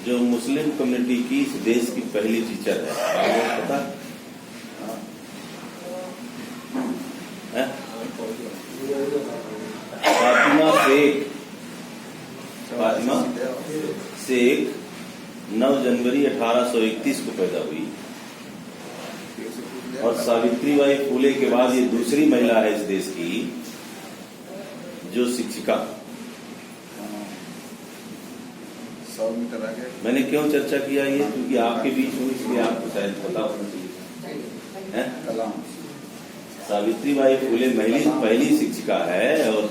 जो Muslim community की इस देश की पहली टीचर है, आपको पता है? फातिमा शेख 9 जनवरी 1831 को पैदा हुई और सावित्रीबाई फूले के बाद ये दूसरी महिला है इस देश की जो शिक्षिका। मैंने क्यों चर्चा किया ये, क्योंकि आपके बीच हूँ इसलिए आपको शायद पता होना चाहिए। सावित्रीबाई फूले पहली शिक्षिका है और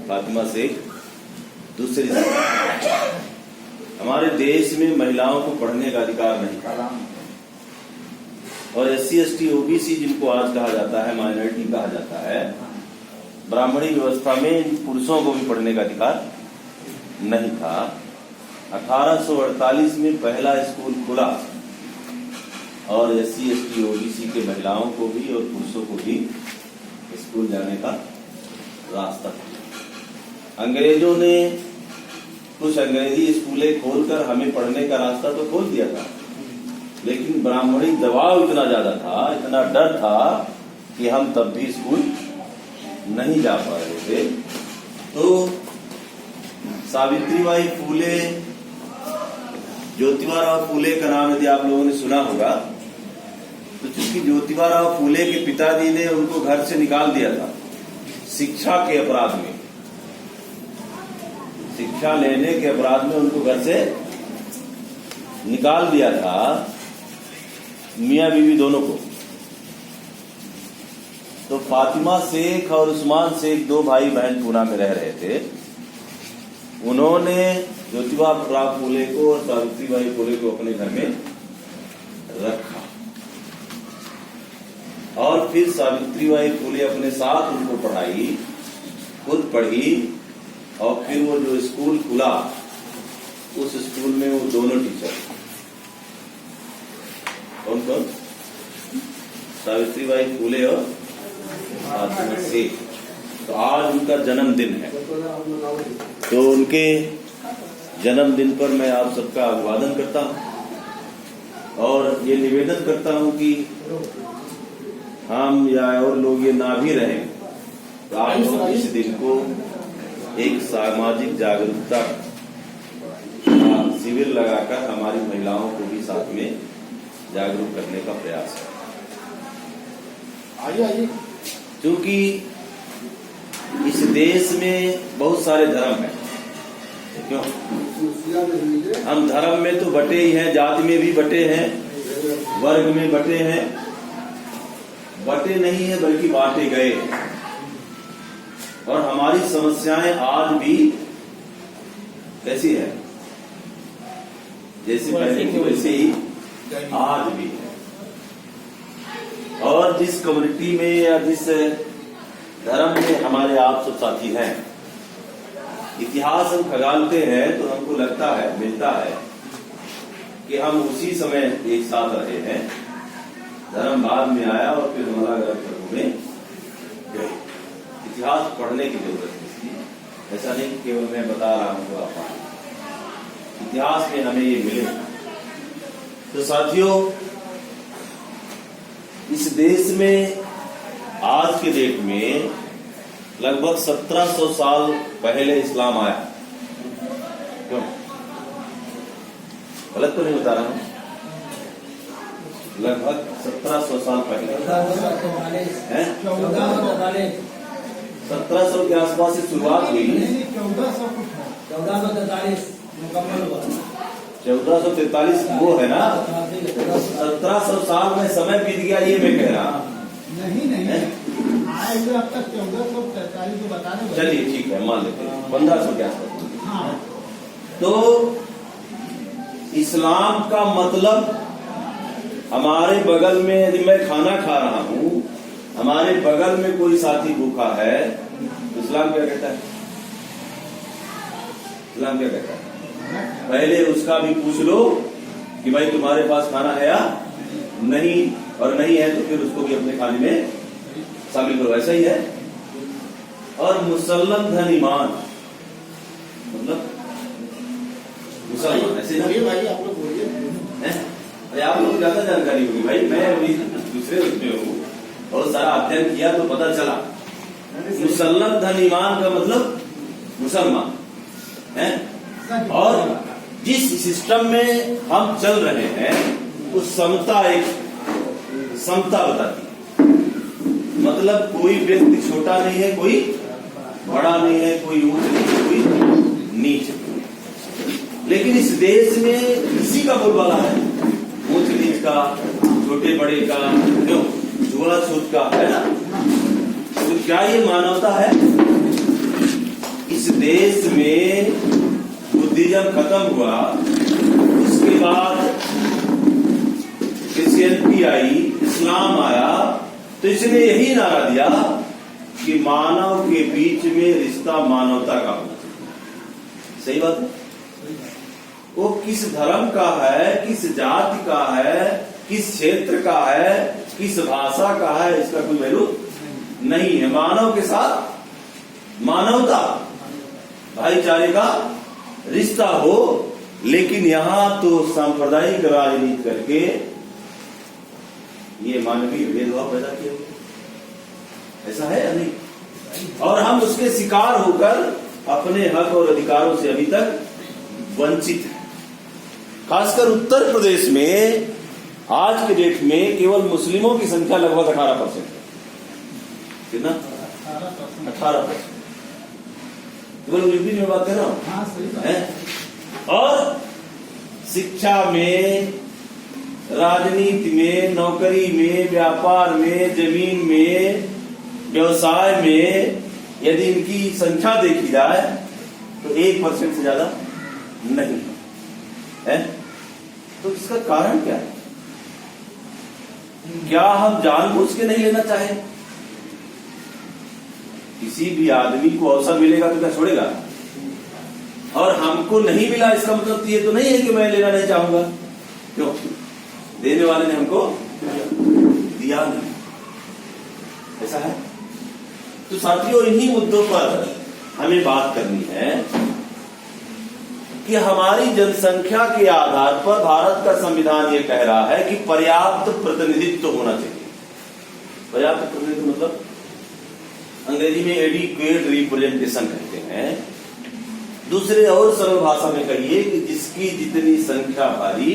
फातिमा शेख दूसरी शिक्षिका। हमारे देश में महिलाओं को पढ़ने का अधिकार नहीं, और SC ST OBC जिनको आज कहा जाता है, माइनॉरिटी कहा जाता है, ब्राह्मणी व्यवस्था में पुरुषों को भी पढ़ने का अधिकार नहीं था। 1848 में पहला स्कूल खुला और SC ST OBC के महिलाओं को भी और पुरुषों को भी स्कूल जाने का रास्ता था। अंग्रेजों ने कुछ अंग्रेजी स्कूलें खोलकर हमें पढ़ने का रास्ता तो खोल दिया था, लेकिन ब्राह्मणी दबाव इतना ज्यादा था, इतना डर था कि हम तब भी स्कूल नहीं जा पा रहे थे। तो सावित्रीबाई फूले, ज्योतिबाराव फूले का नाम यदि आप लोगों ने सुना होगा, तो चूंकि ज्योतिबाराव फूले के पिताजी ने उनको घर से निकाल दिया था शिक्षा के अपराध में, शिक्षा लेने के अपराध में उनको घर से निकाल दिया था, मियां बीवी दोनों को। तो फातिमा शेख और उस्मान शेख 2 भाई बहन पूना में रह रहे थे। उन्होंने ज्योतिबाराव फूले को और सावित्रीबाई फूले को अपने घर में रखा और फिर सावित्रीबाई फूले अपने साथ उनको पढ़ाई, खुद पढ़ी, और फिर वो जो स्कूल खुला उस स्कूल में वो दोनों टीचर, कौन कौन? सावित्रीबाई फूले और फातिमा शेख। तो आज उनका जन्मदिन है, तो उनके जन्मदिन पर मैं आप सबका अभिवादन करता हूं और ये निवेदन करता हूं कि हम या और लोग ये ना भी रहें तो आप लोग इस दिन को एक सामाजिक जागरूकता शिविर लगाकर हमारी महिलाओं को भी साथ में जागरूक करने का प्रयास है। आइए क्योंकि इस देश में बहुत सारे धर्म हैं, क्यों? हम धर्म में तो बटे ही हैं, जाति में भी बटे हैं, वर्ग में बटे हैं, बटे नहीं है बल्कि बांटे गए। और हमारी समस्याएं आज भी कैसी है? जैसे पहले थी वैसे ही आज भी है। और जिस कम्युनिटी में या जिस धर्म में हमारे आप सब साथी हैं, इतिहास हम खगालते हैं तो हमको लगता है, मिलता है कि हम उसी समय एक साथ रहे हैं, धर्म बाद में आया और फिर हम अलग अलग धर्मों में गए। इतिहास पढ़ने की जरूरत है इसकी, ऐसा नहीं केवल मैं बता रहा हूं तो आप इतिहास में हमें ये मिले। तो साथियों, इस देश में आज के डेट में लगभग 1700 साल पहले इस्लाम आया। क्यों? गलत तो नहीं बता रहा हूं? लगभग 1700 साल पहले है, 1700 के आसपास से शुरुआत हुई। 1443 वो है ना, 1700 साल में समय बीत गया, ये मैं कह रहा। नहीं आए हुए अब तक 1443 को बता रहे। चलिए ठीक है, मान लेते हैं 1500 के आसपास। तो इस्लाम का मतलब हमारे बगल में यदि मैं खाना खा रहा हूं, हमारे बगल में कोई साथी भूखा है, तो इस्लाम क्या कहता है? इस्लाम क्या कहता है? पहले उसका भी पूछ लो कि भाई तुम्हारे पास खाना है या नहीं, और नहीं है तो फिर उसको भी अपने खाने में शामिल करो। ऐसा ही है। और मुसल्लम धन ईमान, मतलब मुसलमान, ऐसे ना? बोलिए भाई, आप लोग बोलिए। हैं? अरे आप लोग को ज्यादा जानकारी होगी भाई, मैं अभी दूसरे उसमें हूँ और सारा अध्ययन किया तो पता चला मुसल्लम धन ईमान का मतलब मुसलमान है। और जिस सिस्टम में हम चल रहे हैं उस समता एक समता बताती है, मतलब कोई व्यक्ति छोटा नहीं है, कोई बड़ा नहीं है, कोई ऊंच नहीं है, कोई नीच नहीं। लेकिन इस देश में किसी का बोलबाला है, ऊंच नीच का, छोटे बड़े का, क्यों झोला छूत का, है ना? तो क्या ये मानवता है? इस देश में बुद्धिज्म खत्म हुआ, उसके बाद क्रिश्चियनिटी आई, इस्लाम आया, तो इसने यही नारा दिया कि मानव के बीच में रिश्ता मानवता का होना चाहिए। सही बात है? वो किस धर्म का है, किस जाति का है, किस क्षेत्र का है, किस भाषा का है, इसका कोई वैल्यू नहीं है। मानव के साथ मानवता, भाईचारे का रिश्ता हो। लेकिन यहां तो सांप्रदायिक राजनीति करके ये मानवीय भेदभाव पैदा किया गया। ऐसा है या नहीं? और हम उसके शिकार होकर अपने हक और अधिकारों से अभी तक वंचित हैं। खासकर उत्तर प्रदेश में आज के डेट में केवल मुस्लिमों की संख्या लगभग 18% है। कितना? 18%। केवल यूपी में बात कर रहा हूं। हाँ, सही बात है। और शिक्षा में, राजनीति में, नौकरी में, व्यापार में, जमीन में, व्यवसाय में यदि इनकी संख्या देखी जाए तो 1% से ज्यादा नहीं है। तो इसका कारण क्या है? क्या हम जानबूझ के नहीं लेना चाहें? किसी भी आदमी को अवसर मिलेगा तो क्या छोड़ेगा? और हमको नहीं मिला इसका मतलब ये तो नहीं है कि मैं लेना नहीं चाहूंगा। क्यों? देने वाले ने हमको दिया नहीं। ऐसा है? तो साथियों, इन्हीं मुद्दों पर हमें बात करनी है कि हमारी जनसंख्या के आधार पर भारत का संविधान ये कह रहा है कि पर्याप्त प्रतिनिधित्व होना चाहिए। पर्याप्त प्रतिनिधित्व मतलब अंग्रेजी में एडिक्वेट रिप्रेजेंटेशन कहते हैं। दूसरे और सरल भाषा में कहिए कि जिसकी जितनी संख्या भारी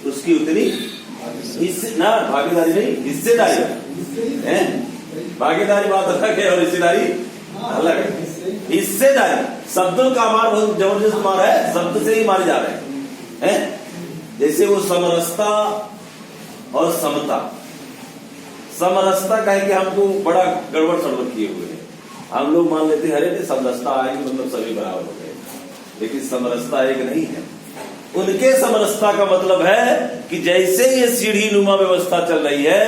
उसकी उतनी भागीदारी नहीं, हिस्सेदारी है। भागीदारी बात अलग है और हिस्सेदारी अलग है। हिस्सेदारी शब्दों का मार बहुत जबरदस्त मार है, शब्द से ही मारे जा रहे हैं। जैसे वो समरसता और समता। समरसता कहे कि हमको बड़ा गड़बड़ सड़बड़ किए हुए हैं, हम लोग मान लेते हैं अरे समरसता आएगी मतलब सभी बराबर हो गए, लेकिन समरसता एक नहीं है। उनके समरसता का मतलब है कि जैसे ये सीढ़ी नुमा व्यवस्था चल रही है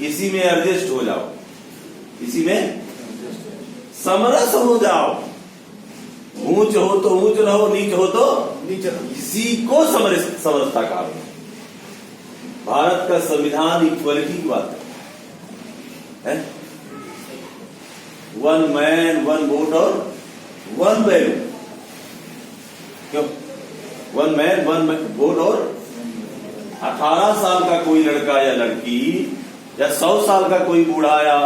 इसी में एडजस्ट हो जाओ, इसी में समरस हो जाओ। ऊंच हो तो ऊंच रहो, नीच हो तो नीच रहो, इसी को समरसता कहा। भारत का संविधान इक्वलिटी की बात है। वन मैन वन वोट और वन वैल्यू। क्यों? वन मैन वन वोट और 18 साल का कोई लड़का या लड़की या 100 साल का कोई बूढ़ा या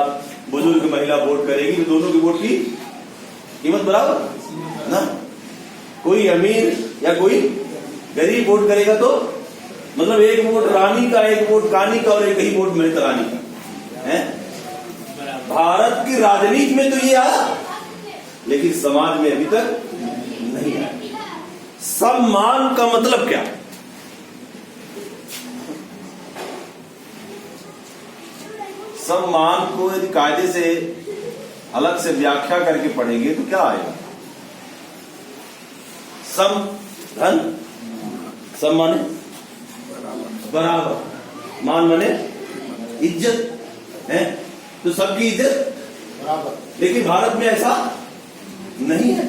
बुजुर्ग महिला वोट करेगी तो दोनों की वोट की कीमत बराबर ना। कोई अमीर या कोई गरीब वोट करेगा तो मतलब एक वोट रानी का, एक वोट कानी का और एक ही वोट मेहता रानी का है। भारत की राजनीति में तो ये आया, लेकिन समाज में अभी तक नहीं आया। सम्मान का मतलब क्या? सम्मान को यदि कायदे से अलग से व्याख्या करके पढ़ेंगे तो क्या आएगा? सम धन, सम माने बराबर, मान माने इज्जत है, तो सबकी इज्जत बराबर। लेकिन भारत में ऐसा नहीं है।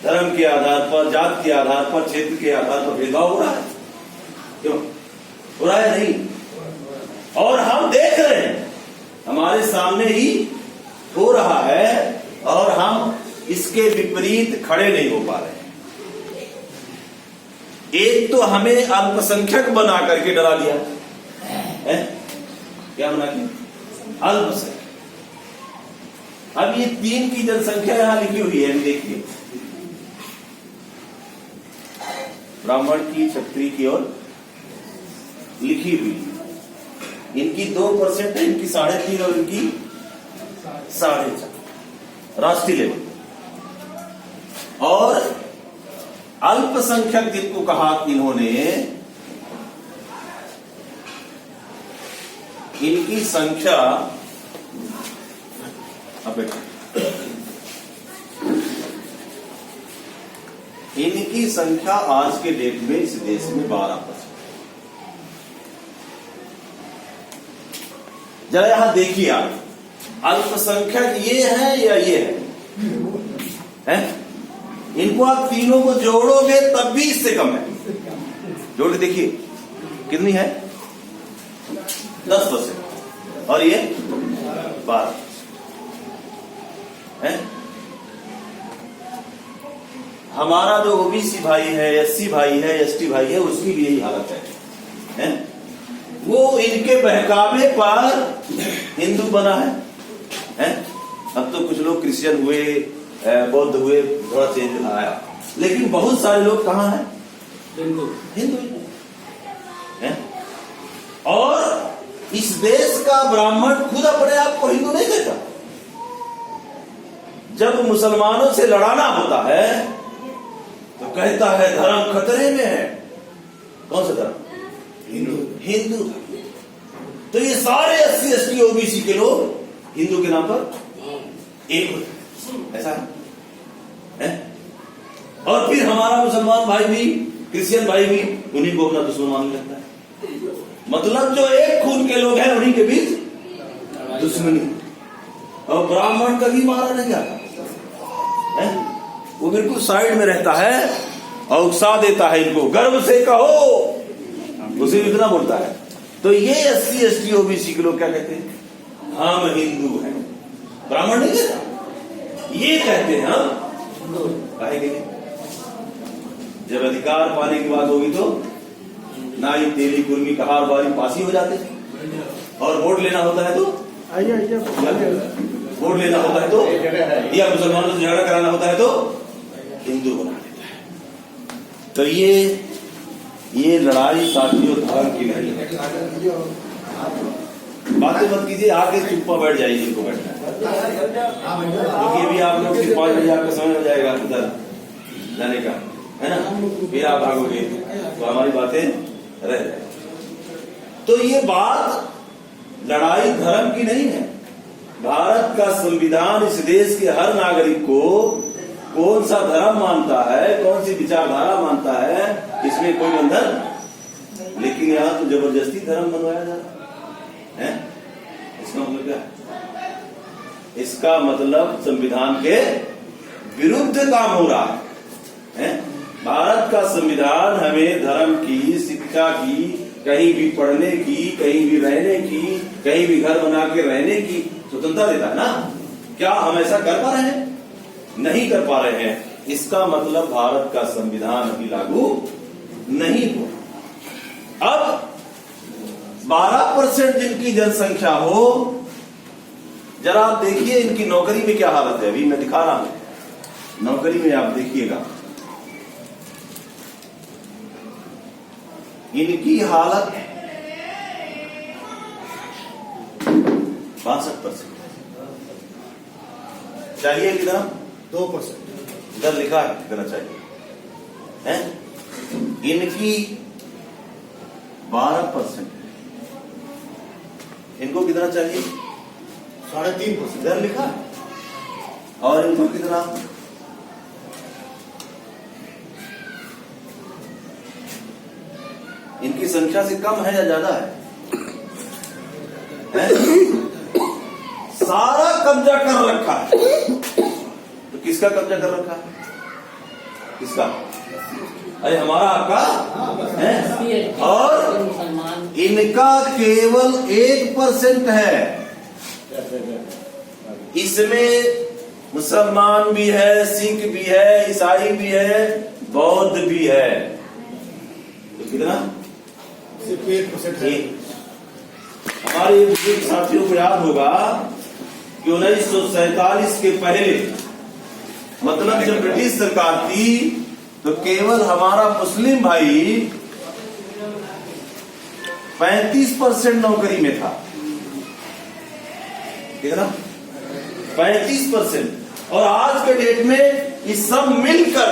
धर्म के आधार पर, जात के आधार पर, क्षेत्र के आधार पर भेदभाव हो रहा है। क्यों हो रहा है? नहीं। और हम देख रहे हैं, हमारे सामने ही हो रहा है और हम इसके विपरीत खड़े नहीं हो पा रहे हैं। एक तो हमें अल्पसंख्यक बना करके डरा दिया है, क्या बना के? अल्पसंख्यक। अब ये 3 की जनसंख्या यहां लिखी हुई है, देखिए, ब्राह्मण की, क्षत्रिय की और लिखी हुई। इनकी 2% है, इनकी 3.5 और इनकी 4.5 राष्ट्रीय लेवल। और अल्पसंख्यक जिनको कहा इन्होंने, इनकी संख्या, अब इनकी संख्या आज के डेट में इस देश में 12%। जरा यहां देखिए आप, अल्पसंख्यक ये है या ये है? इनको आप तीनों को जोड़ोगे तब भी इससे कम है। जोड़ के देखिए कितनी है? 10%। और ये 12% है। हमारा जो ओबीसी भाई है, एससी भाई है, एसटी भाई है, उसकी भी यही हालत है? वो इनके बहकावे पर हिंदू बना है? अब तो कुछ लोग क्रिश्चियन हुए, बौद्ध हुए, थोड़ा चेंज आया, लेकिन बहुत सारे लोग कहां हैं? हिंदू हैं। और इस देश का ब्राह्मण खुद अपने आप को हिंदू नहीं कहता। जब मुसलमानों से लड़ाना होता है तो कहता है धर्म खतरे में है। कौन सा धर्म? हिंदू। तो ये सारे SC ST OBC के लोग हिंदू के नाम पर एक होते, ऐसा है? और फिर हमारा मुसलमान भाई भी, क्रिश्चियन भाई भी उन्हीं को अपना दुश्मन मान लेता है। मतलब जो एक खून के लोग हैं उन्हीं के बीच दुश्मनी। और ब्राह्मण कभी मारा नहीं जाता है? वो बिल्कुल साइड में रहता है और उकसा देता है इनको, गर्व से कहो, उसे इतना बोलता है। तो ये SC ST OBC के लोग क्या कहते हैं? हम हिंदू हैं। ब्राह्मण नहीं कहता, ये कहते हैं हम कहेंगे। जब अधिकार पाने की बात होगी तो ना ही तेली कुर्मी कहार बारी पासी हो जाते, और वोट लेना होता है तो वोट लेना होता है तो, या मुसलमानों से झगड़ा कराना होता है तो हिंदू बना देता है। तो ये लड़ाई साथियों धर्म की नहीं है। बातें मत कीजिए, आके चुप्पा बैठ जाइए जिनको बैठना है, क्योंकि अभी आप लोग 5 बजे आपका समय हो जाएगा उधर जाने का, है ना? फिर आप भागोगे तो हमारी बातें रह जाएगी। तो ये बात लड़ाई धर्म की नहीं है। भारत का संविधान इस देश के हर नागरिक को कौन सा धर्म मानता है, कौन सी विचारधारा मानता है, इसमें कोई बंधन। लेकिन यहां तो जबरदस्ती धर्म बनवाया जा रहा है। इसका मतलब क्या है? इसका मतलब संविधान के विरुद्ध काम हो रहा है। भारत का संविधान हमें धर्म की, शिक्षा की, कहीं भी पढ़ने की, कहीं भी रहने की, कहीं भी घर बना के रहने की स्वतंत्रता देता है ना? क्या हम ऐसा कर पा रहे हैं? नहीं कर पा रहे हैं। इसका मतलब भारत का संविधान अभी लागू नहीं हुआ। अब 12% जिनकी जनसंख्या हो, जरा आप देखिए इनकी नौकरी में क्या हालत है। अभी मैं दिखा रहा हूं, नौकरी में आप देखिएगा इनकी हालत 62%। चाहिए कितना? 2%। इधर लिखा है कितना चाहिए है? इनकी 12%। इनको कितना चाहिए? 3.5%। इधर लिखा है। और इनको कितना? इनकी संख्या से कम है या ज्यादा है? सारा कब्जा कर रखा है। तो किसका कब्जा कर रखा है? किसका? अरे हमारा, आपका है। और इनका केवल 1% है। इसमें मुसलमान भी है, सिख भी है, ईसाई भी है, बौद्ध भी है। कितना? सिर्फ 1% है। हमारे बुजुर्ग साथियों को याद होगा कि 1947 के पहले, मतलब जब ब्रिटिश सरकार थी, तो केवल हमारा मुस्लिम भाई 35% नौकरी में था। कितना? 35%। और आज के डेट में ये सब मिलकर,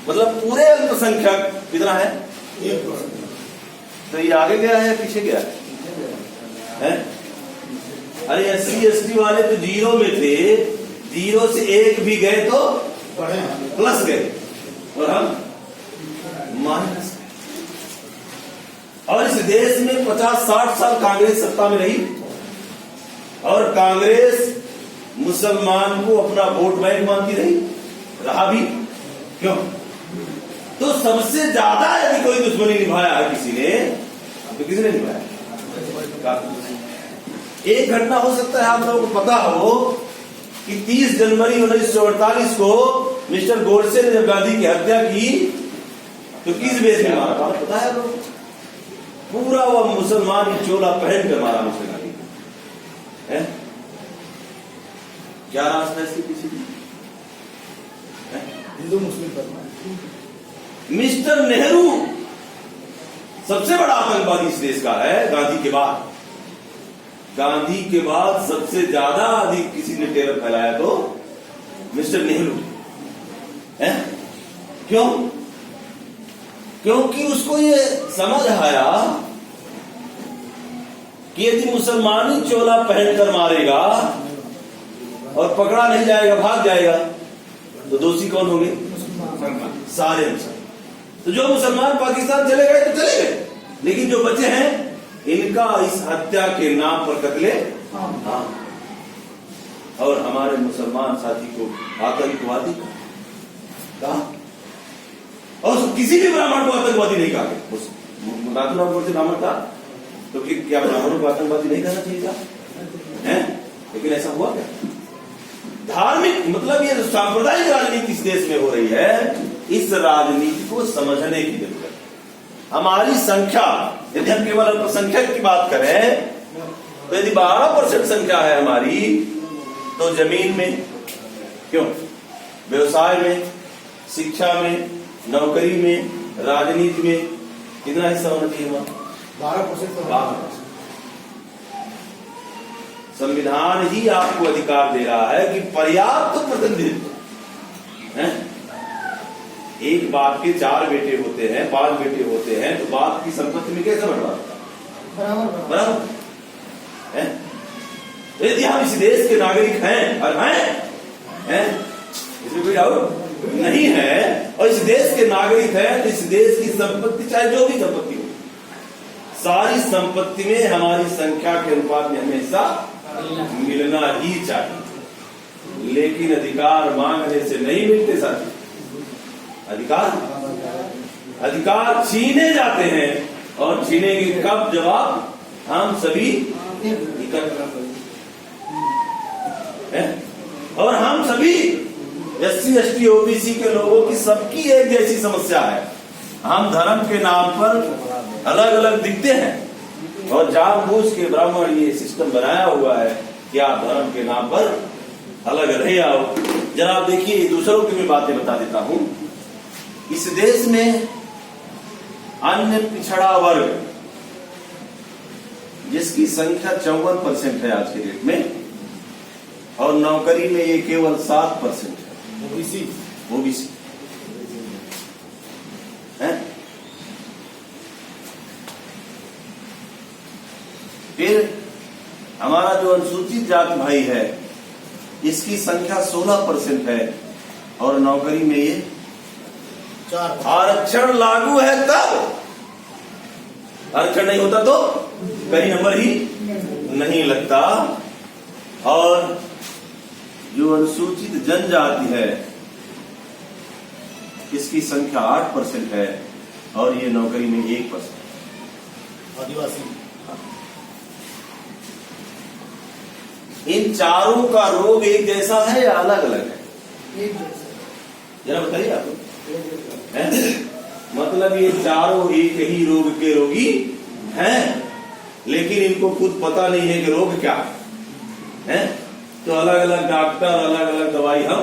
मतलब पूरे अल्पसंख्यक कितना है? 1%। तो ये आगे गया है या पीछे गया है? अरे SC/ST वाले तो 0 में थे, 0 से 1 भी गए तो बढ़े। प्लस गए, और हम माइनस। और इस देश में 50-60 साल कांग्रेस सत्ता में रही, और कांग्रेस मुसलमान को अपना वोट बैंक मानती रही, रहा भी। क्यों? तो सबसे ज्यादा यदि कोई दुश्मनी निभाया है किसी ने, तो किसने निभाया? एक घटना हो सकता है आप लोगों को पता हो कि 30 जनवरी 1948 को मिस्टर गोडसे ने जब गांधी की हत्या की, तो किस बेस में मारा था पता है आप लोगों को? पूरा वह मुसलमान चोला पहन कर मारा मिस्टर गांधी है। क्या रास्ता है इसके पीछे? हिंदू मुस्लिम धर्म। मिस्टर नेहरू सबसे बड़ा आतंकवादी इस देश का है, गांधी के बाद। गांधी के बाद सबसे ज्यादा अधिक किसी ने टेरर फैलाया तो मिस्टर नेहरू है। क्यों? क्योंकि उसको ये समझ आया कि यदि मुसलमानी चोला पहनकर मारेगा और पकड़ा नहीं जाएगा, भाग जाएगा, तो दोषी कौन होंगे? सारे मुसलमान। तो जो मुसलमान पाकिस्तान चले गए तो चले गए, लेकिन जो बचे हैं इनका इस हत्या के नाम पर कत्ले। हाँ। और हमारे मुसलमान साथी को आतंकवादी कहा, और किसी भी ब्राह्मण को आतंकवादी नहीं कहा। नाथुराम से ब्राह्मण था, तो क्या ब्राह्मणों को आतंकवादी नहीं कहना चाहिए था? है? लेकिन ऐसा हुआ क्या? धार्मिक, मतलब ये सांप्रदायिक राजनीति इस देश में हो रही है, इस राजनीति को समझने की जरूरत है। हमारी संख्या, यदि हम केवल अल्पसंख्यक की बात करें, तो यदि 12% संख्या है हमारी, तो जमीन में, क्यों, व्यवसाय में, शिक्षा में, नौकरी में, राजनीति में कितना हिस्सा होना चाहिए हमारा? 12%। संविधान ही आपको अधिकार दे रहा है कि पर्याप्त प्रतिनिधित्व है। एक बाप के 4 बेटे होते हैं, 5 बेटे होते हैं, तो बाप की संपत्ति में कैसे बंटवारा? बराबर है। यदि हम इस देश के नागरिक हैं, और हैं, इसमें कोई डाउट नहीं है, और इस देश के नागरिक हैं, तो इस देश की संपत्ति, चाहे जो भी संपत्ति हो, सारी संपत्ति में हमारी संख्या के अनुपात में हमें हिस्सा मिलना ही चाहिए। लेकिन अधिकार मांगने से नहीं मिलते साथी। अधिकार छीने जाते हैं, और छीनेंगे कब? जवाब हम सभी इकट्ठा हैं, और हम सभी SC/ST OBC के लोगों की सबकी एक जैसी समस्या है। हम धर्म के नाम पर अलग अलग दिखते हैं, और जानबूझ के ब्राह्मण ये सिस्टम बनाया हुआ है कि आप धर्म के नाम पर अलग रह आओ। जरा आप देखिए, दूसरों की मैं बातें बता देता हूं। इस देश में अन्य पिछड़ा वर्ग, जिसकी संख्या 54% है आज के डेट में, और नौकरी में ये केवल 7% है। ओबीसी है। फिर हमारा जो अनुसूचित जाति भाई है, इसकी संख्या 16% है, और नौकरी में ये 4। आरक्षण लागू है तब, आरक्षण नहीं होता तो कहीं नंबर ही नहीं लगता। और जो अनुसूचित जनजाति है, इसकी संख्या 8% है, और ये नौकरी में 1%। आदिवासी। इन चारों का रोग एक जैसा है या अलग अलग है? जरा बताइए आप। मतलब ये चारों एक ही रोग के रोगी हैं, लेकिन इनको खुद पता नहीं है कि रोग क्या है। तो अलग अलग डॉक्टर अलग अलग दवाई हम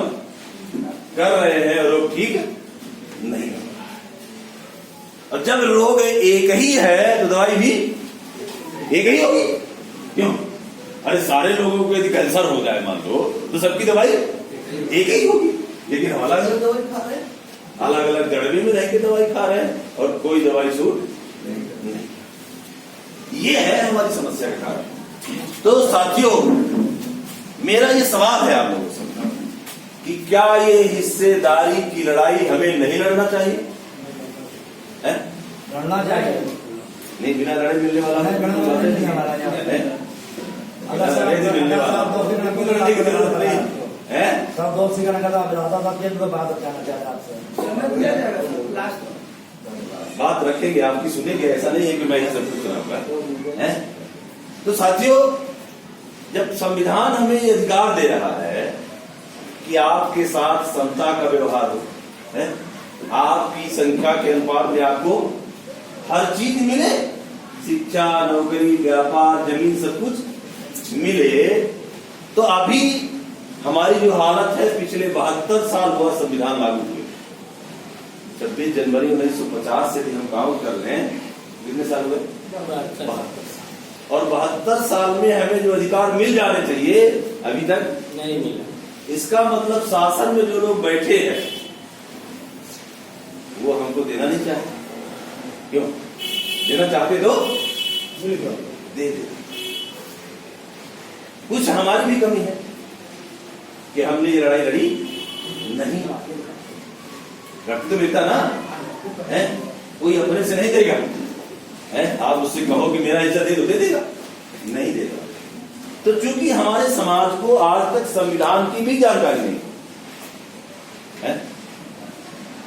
कर रहे हैं, रोग ठीक नहीं हो रहा है। और जब रोग एक ही है तो दवाई भी एक ही होगी। क्यों? अरे सारे लोगों को यदि कैंसर हो जाए मान लो, तो सबकी दवाई एक ही होगी, लेकिन हम अलग अलग दवाई खा रहे हैं, अलग अलग जड़बे में रह के दवाई खा रहे हैं, और कोई दवाई सूट नहीं। ये है हमारी समस्या का कारण। तो साथियों, मेरा ये सवाल है आप लोगों से कि क्या ये हिस्सेदारी की लड़ाई हमें नहीं लड़ना चाहिए? लड़ना चाहिए। नहीं, बिना लड़े मिलने वाला है, लड़ना नहीं हमारा यहाँ। बिना लड़े नहीं मिलने वाला, लड़ने की जरूरत नहीं है। सब दोस्त बात कहना चाह रहा आपसे, बात रखेंगे, आपकी सुनेंगे, ऐसा नहीं है कि मैं ही सब कुछ कराऊंगा। तो साथियों, जब संविधान हमें ये अधिकार दे रहा है कि आपके साथ समता का व्यवहार हो, है? आपकी संख्या के अनुपात में आपको हर चीज मिले, शिक्षा, नौकरी, व्यापार, जमीन, सब कुछ मिले, तो अभी हमारी जो हालत है, पिछले 72 साल हुआ संविधान लागू हुए, 26 जनवरी 1950 से भी हम काम कर रहे हैं, कितने साल हुए? 72 साल। और 72 साल में हमें जो अधिकार मिल जाने चाहिए अभी तक नहीं मिला। इसका मतलब शासन में जो लोग बैठे हैं वो हमको देना नहीं चाहते। क्यों? देना चाहते तो दे दे। कुछ हमारी भी कमी है कि हमने ये लड़ाई लड़ी नहीं। रक्त तो मिलता ना है, कोई अपने से नहीं देगा है। आप उससे कहो कि मेरा हिस्सा दे दो, दे देगा? नहीं देगा। तो चूंकि हमारे समाज को आज तक संविधान की भी जानकारी नहीं है,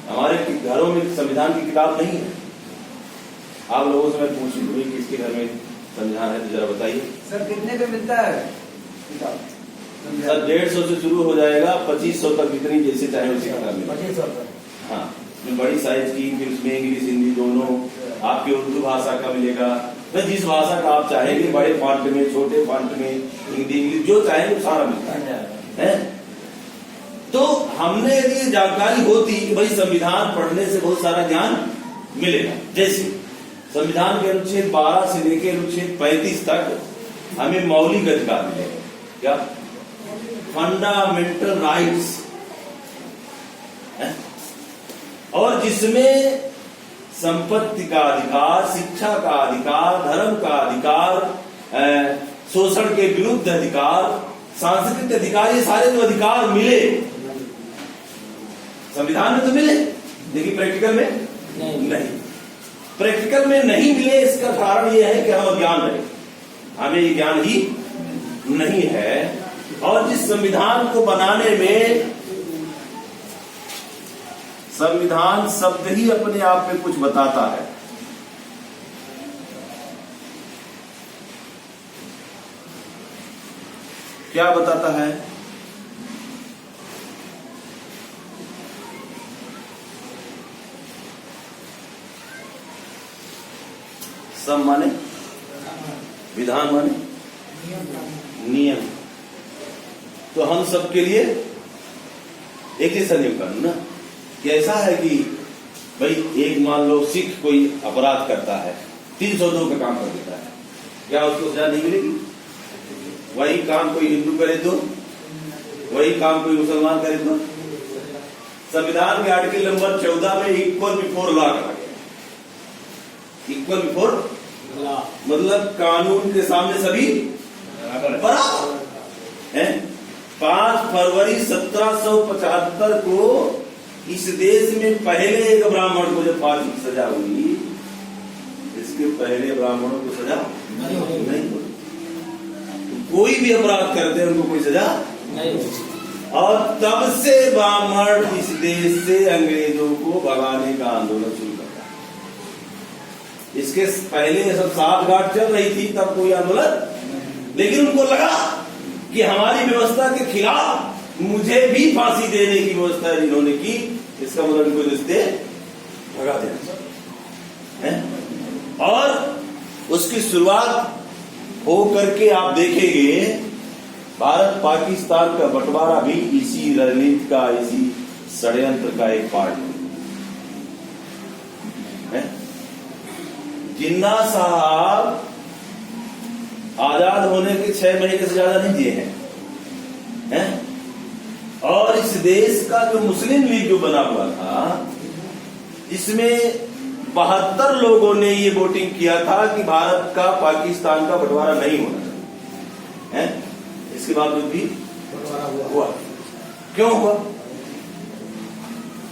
हमारे घरों में संविधान की किताब नहीं है। आप लोगों से मैं पूछ लूँ कि किसके घर में संविधान है, तो जरा बताइए सर। कितने पे मिलता है किताब? सर 150 से शुरू हो जाएगा, 2500 तक, जितनी जैसे चाहे उसी किताब में। 2500 तक? हाँ, बड़ी साइज की, फिर उसमें इंग्लिश हिंदी दोनों, आपकी उर्दू भाषा का मिलेगा, तो जिस भाषा का आप चाहेंगे, बड़े फॉन्ट में, छोटे फॉन्ट में, हिंदी इंग्लिश जो चाहेंगे वो सारा मिलता है। तो हमने यदि जानकारी होती कि भाई संविधान पढ़ने से बहुत सारा ज्ञान मिलेगा, जैसे संविधान के अनुच्छेद 12 से लेकर अनुच्छेद 35 तक हमें मौलिक अधिकार मिलेगा, क्या? फंडामेंटल राइट्स, और जिसमें संपत्ति का अधिकार, शिक्षा का अधिकार, धर्म का अधिकार, शोषण के विरुद्ध अधिकार, सांस्कृतिक अधिकार, ये सारे जो अधिकार मिले संविधान में तो मिले, लेकिन प्रैक्टिकल में नहीं। प्रैक्टिकल में नहीं मिले, इसका कारण यह है कि हम अज्ञान रहे, हमें ये ज्ञान ही नहीं है। और जिस संविधान को बनाने में, संविधान शब्द ही अपने आप में कुछ बताता है। क्या बताता है? सब माने विधान, माने नियम। तो हम सबके लिए एक ही संयम कानून ना, कि ऐसा है कि भाई एक मान लो सिख कोई अपराध करता है, 302 का काम कर देता है, क्या उसको सजा नहीं मिलेगी? वही काम कोई हिंदू करे तो, वही काम कोई मुसलमान करे तो? संविधान के आर्टिकल नंबर 14 में इक्वल बिफोर लॉ कहा गया। इक्वल बिफोर मतलब कानून के सामने सभी बराबर हैं। 5 फरवरी 1775 को इस देश में पहले एक ब्राह्मण को जब फांसी की सजा हुई, इसके पहले ब्राह्मणों को सजा नहीं हुई। कोई भी अपराध करते हैं उनको कोई सजा नहीं। और तब से ब्राह्मण इस देश से अंग्रेजों को भगाने का आंदोलन शुरू करता है। इसके पहले सब साठगांठ चल रही थी, तब कोई आंदोलन, लेकिन उनको लगा कि हमारी व्यवस्था के खिलाफ मुझे भी फांसी देने की व्यवस्था जिन्होंने की, इसका मतलब कोई रिश्ते भगा देना है। और उसकी शुरुआत हो करके आप देखेंगे भारत पाकिस्तान का बंटवारा भी इसी रणनीति का, इसी षड्यंत्र का एक पार्ट है। जिन्ना साहब आजाद होने के 6 महीने से ज्यादा नहीं दिए हैं? और इस देश का जो मुस्लिम लीग जो बना हुआ था, इसमें 72 लोगों ने ये वोटिंग किया था कि भारत का पाकिस्तान का बंटवारा नहीं होना चाहिए है। इसके बावजूद भी बंटवारा हुआ। क्यों हुआ?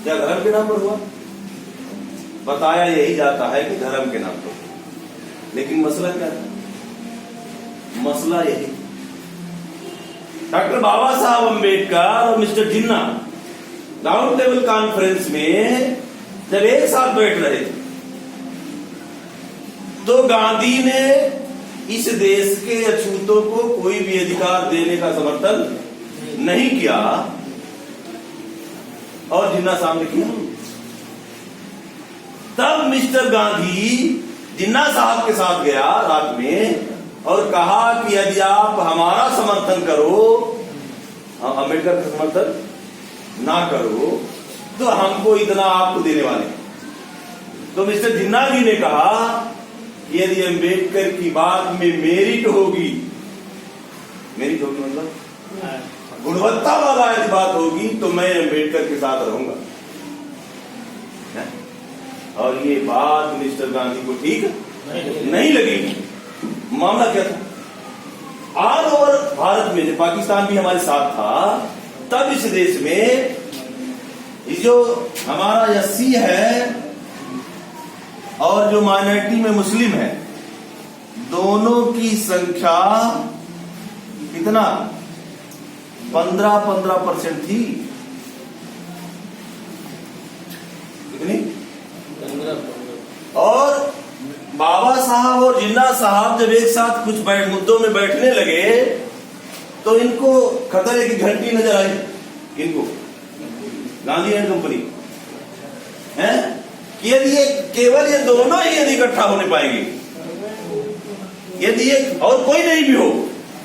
क्या धर्म के नाम पर हुआ? बताया यही जाता है कि धर्म के नाम पर, लेकिन मसला क्या था? मसला यही, डॉक्टर बाबा साहब अम्बेडकर और मिस्टर जिन्ना राउंड टेबल कॉन्फ्रेंस में जब एक साथ बैठ रहे थे, तो गांधी ने इस देश के अछूतों को कोई भी अधिकार देने का समर्थन नहीं किया, और जिन्ना साहब ने किया। तब मिस्टर गांधी जिन्ना साहब के साथ गया रात में और कहा कि यदि आप हमारा समर्थन करो, अम्बेडकर का समर्थन ना करो, तो हमको इतना आपको देने वाले। तो मिस्टर जिन्ना जी ने कहा कि यदि अम्बेडकर की बात में मेरिट होगी मतलब गुणवत्ता वाला यदि बात होगी, तो मैं अम्बेडकर के साथ रहूंगा। और ये बात मिस्टर गांधी को ठीक नहीं लगी। मामला क्या था? ऑल ओवर भारत में, जब पाकिस्तान भी हमारे साथ था, तब इस देश में जो हमारा एससी है और जो माइनॉरिटी में मुस्लिम है, दोनों की संख्या कितना 15% थी। कितनी? 15। और बाबा साहब और जिन्ना साहब जब एक साथ कुछ मुद्दों में बैठने लगे, तो इनको खतरे की घंटी नजर आई। इनको गांधी एंड कंपनी है कि यदि ये केवल ये दोनों ही यदि इकट्ठा होने पाएंगे, यदि ये और कोई नहीं भी हो,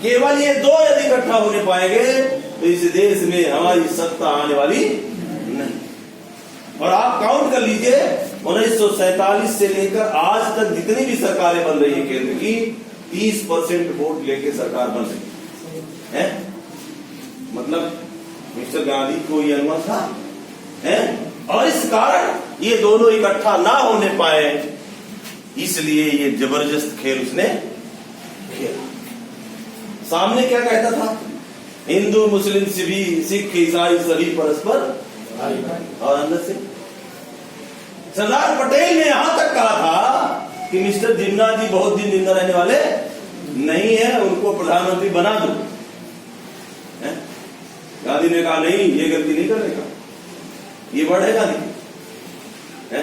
केवल ये दो यदि इकट्ठा होने पाएंगे, तो इस देश में हमारी सत्ता आने वाली नहीं। और आप काउंट कर लीजिए, 1947 से लेकर आज तक जितनी भी सरकारें बन रही है केंद्र की, 30% वोट लेके सरकार बन रही है। मतलब मिस्टर गांधी को यह अनुमान था है? और इस कारण ये दोनों इकट्ठा ना होने पाए, इसलिए ये जबरदस्त खेल उसने खेला। सामने क्या कहता था? हिंदू मुस्लिम सिख ईसाई सभी परस्पर, और अंदर से सरदार पटेल ने यहां तक कहा था कि मिस्टर जिन्ना जी बहुत दिन जिंदा रहने वाले नहीं है, उनको प्रधानमंत्री बना दो। गांधी ने कहा नहीं, ये गलती नहीं करेगा, ये बढ़ेगा नहीं है।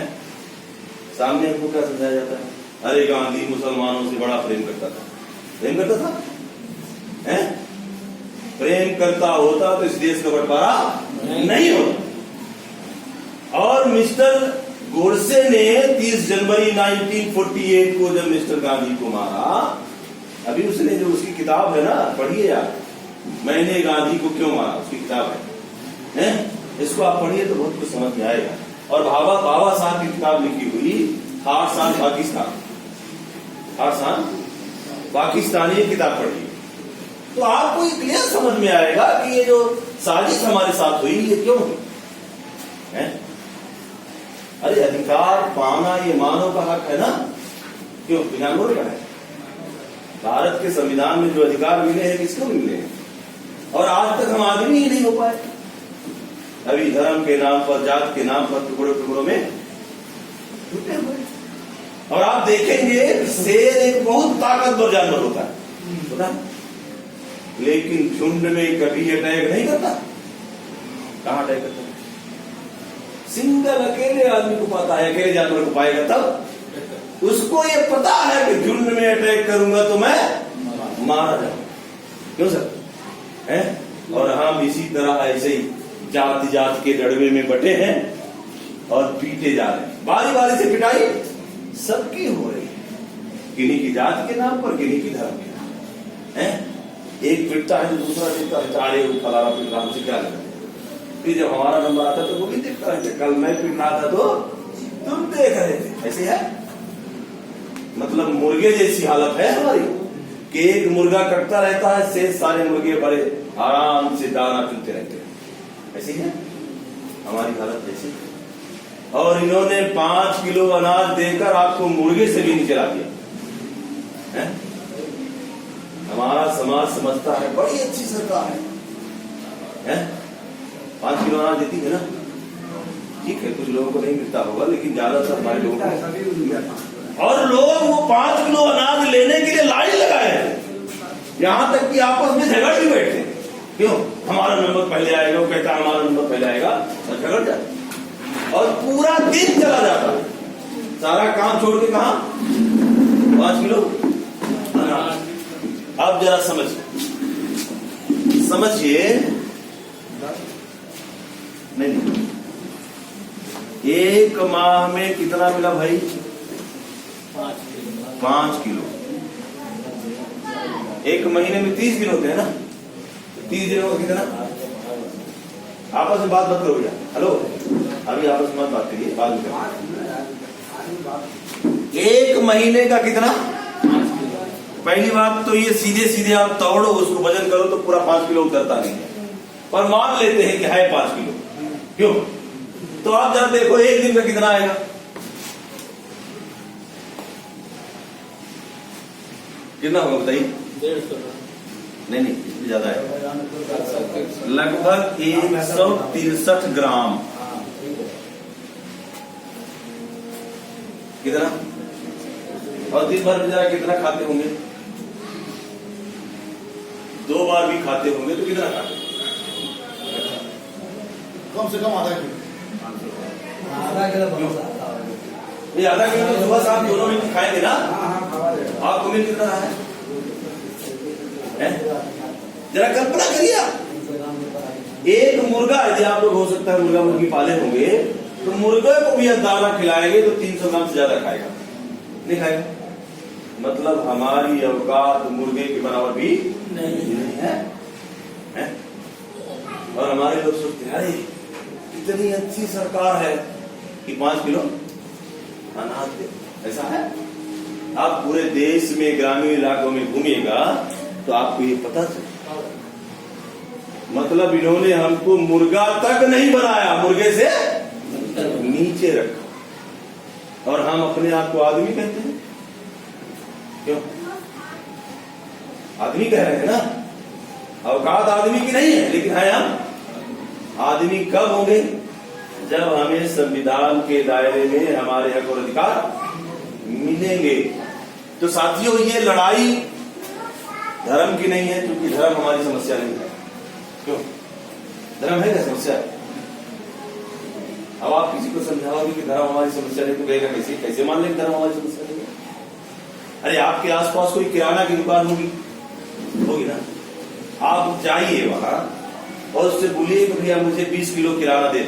सामने हमको क्या समझाया जाता है? अरे गांधी मुसलमानों से बड़ा प्रेम करता था। प्रेम करता था है? प्रेम करता होता तो इस देश का बंटवारा नहीं होता। और मिस्टर गोडसे ने 30 जनवरी 1948 को जब मिस्टर गांधी को मारा, अभी उसने जो उसकी किताब है ना, पढ़िए आप, मैंने गांधी को क्यों मारा, उसकी किताब है? इसको आप पढ़िए तो बहुत कुछ समझ में आएगा। और बाबा साहब की किताब लिखी हुई hearts on Pakistan, hearts on Pakistani किताब पढ़िए तो आपको ये क्लियर समझ में आएगा कि ये जो साजिश हमारे साथ हुई ये क्यों हुई है? अरे अधिकार पाना ये मानव का हक है ना, क्यों जानवरों का है? भारत के संविधान में जो अधिकार मिले हैं किसको मिले हैं? और आज तक हम आदमी ही नहीं हो पाए। अभी धर्म के नाम पर, जात के नाम पर टुकड़ों में टूटे हुए। और आप देखेंगे शेर एक बहुत ताकतवर जानवर होता है, लेकिन झुंड में कभी अटैक नहीं करता। कहां अटैक करता है? सिंगल अकेले आदमी को पता है, अकेले जानवर को पाएगा तब उसको ये पता है कि झुंड में अटैक करूंगा तो मैं मारा जाऊंगा। क्यों सर है? और हम इसी तरह ऐसे ही जात के लड़वे में बटे हैं और पीटे जा रहे हैं। बारी बारी से पिटाई सबकी हो रही है, किन्हीं की जात के नाम पर, किन्हीं की धर्म के नाम है। एक पिटता है तो दूसरा देखता है, चारे फलाना पिट रहा, हमसे क्या लगता है। फिर जब हमारा नंबर आता है तो वो भी देखता है, कल मैं पिट रहा था तो तुम देख रहे थे। ऐसे है, मतलब मुर्गे जैसी हालत है हमारी कि एक मुर्गा कटता रहता है, शेष सारे मुर्गे बड़े आराम से दाना चुनते रहते हैं। ऐसी है हमारी हालत ऐसी। और इन्होंने 5 किलो अनाज देकर आपको मुर्गे से भी नीचे ला दिया है? हमारा समाज समझता है बड़ी अच्छी सरकार है? 5 किलो अनाज देती है ना, ठीक है, कुछ लोगों को नहीं मिलता होगा, लेकिन ज्यादातर हमारे लोगों को। और लोग वो 5 किलो अनाज लेने के लिए लाइन लगाए हैं, यहां तक कि आपस में झगड़ भी बैठते हैं। क्यों? हमारा नंबर पहले आएगा, वो कहता है हमारा नंबर पहले आएगा, और झगड़ जाते और पूरा दिन चला जाता है। सारा काम छोड़ के कहा 5 किलो अनाज। अब जरा समझिए, नहीं, एक माह में कितना मिला भाई? 5 किलो। एक महीने में 30 दिन होते हैं ना, 30 दिनों का कितना? आपस में बात मत करो भैया, हेलो, अभी आपस में बात करिए, बाद में करिए। एक महीने का कितना? पहली बात तो ये सीधे सीधे आप तोड़ो, उसको वजन करो तो पूरा 5 किलो उतरता नहीं है, पर मान लेते हैं कि है 5 किलो। क्यों? तो आप जरा देखो एक दिन का कितना आएगा। कितना होगा बताइए? 150। नहीं, इसमें ज्यादा है, लगभग 163 ग्राम। कितना? और दिन भर में कितना खाते होंगे? 2 बार भी खाते होंगे तो कितना खाते? कम से कम आधा किलो। ये आधा किलो तो सुबह शाम दोनों मिल खाएंगे ना? आपको मिल कितना है? जरा कल्पना करिए, एक मुर्गा यदि आप लोग हो सकता है मुर्गा मुर्गी पाले होंगे तो मुर्गे को भी दाना खिलाएंगे तो 300 ग्राम से ज्यादा खाएगा, नहीं खाएगा। मतलब हमारी औकात मुर्गे के बराबर भी नहीं है? और हमारे लोग सोचते हैं अरे कितनी अच्छी सरकार है कि 5 किलो अनाज दे। ऐसा है? आप पूरे देश में ग्रामीण इलाकों में घूमिएगा तो आपको ये पता चले, मतलब इन्होंने हमको मुर्गा तक नहीं बनाया, मुर्गे से नीचे रखा, और हम अपने आप को आदमी कहते हैं। क्यों? आदमी कह रहे हैं ना, औकात आदमी की नहीं है, लेकिन है हम आदमी कब होंगे? जब हमें संविधान के दायरे में हमारे हक और अधिकार मिलेंगे। तो साथियों, ये लड़ाई धर्म की नहीं है, क्योंकि धर्म हमारी समस्या नहीं है। क्यों? धर्म है क्या समस्या? अब आप किसी को समझाओगे कि धर्म हमारी समस्या नहीं तो कहेगा कैसे मान लें धर्म हमारी समस्या नहीं है? अरे आपके आसपास कोई किराना की दुकान होगी ना, आप जाइए वहां और उससे बोलिए कि भैया मुझे 20 किलो किराना दे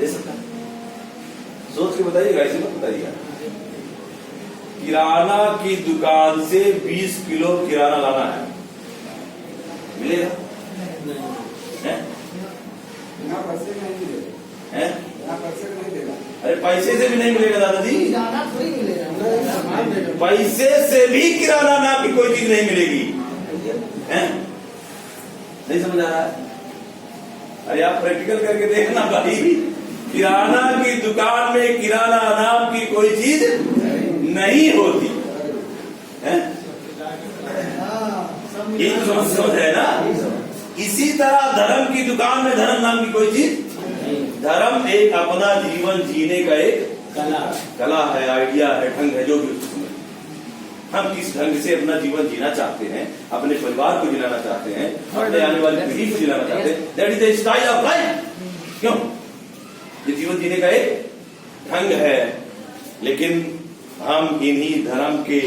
सकता है? सोच के बताइएगा, ऐसे मत बताइएगा। किराना की दुकान से 20 किलो किराना लाना है, मिलेगा? अरे पैसे से भी नहीं मिलेगा दादाजी, पैसे से भी किराना नाम की कोई चीज नहीं मिलेगी। नहीं समझ आ रहा है? अरे आप प्रैक्टिकल करके देखना भाई, किराना की दुकान में किराना नाम की कोई चीज नहीं होती है। ये तो समझ है ना? इसी तरह धर्म की दुकान में धर्म नाम की कोई चीज, धर्म एक अपना जीवन जीने का एक कला है, आइडिया है, ढंग है, जो भी उसको समझ। हम किस ढंग से अपना जीवन जीना चाहते हैं, अपने परिवार को जिलाना चाहते हैं, अपने आने वाली पीढ़ी को जिलाना चाहते हैं, that is the style of life. क्यों? ये जीवन जीने का एक ढंग है, लेकिन हम इन्हीं धर्म के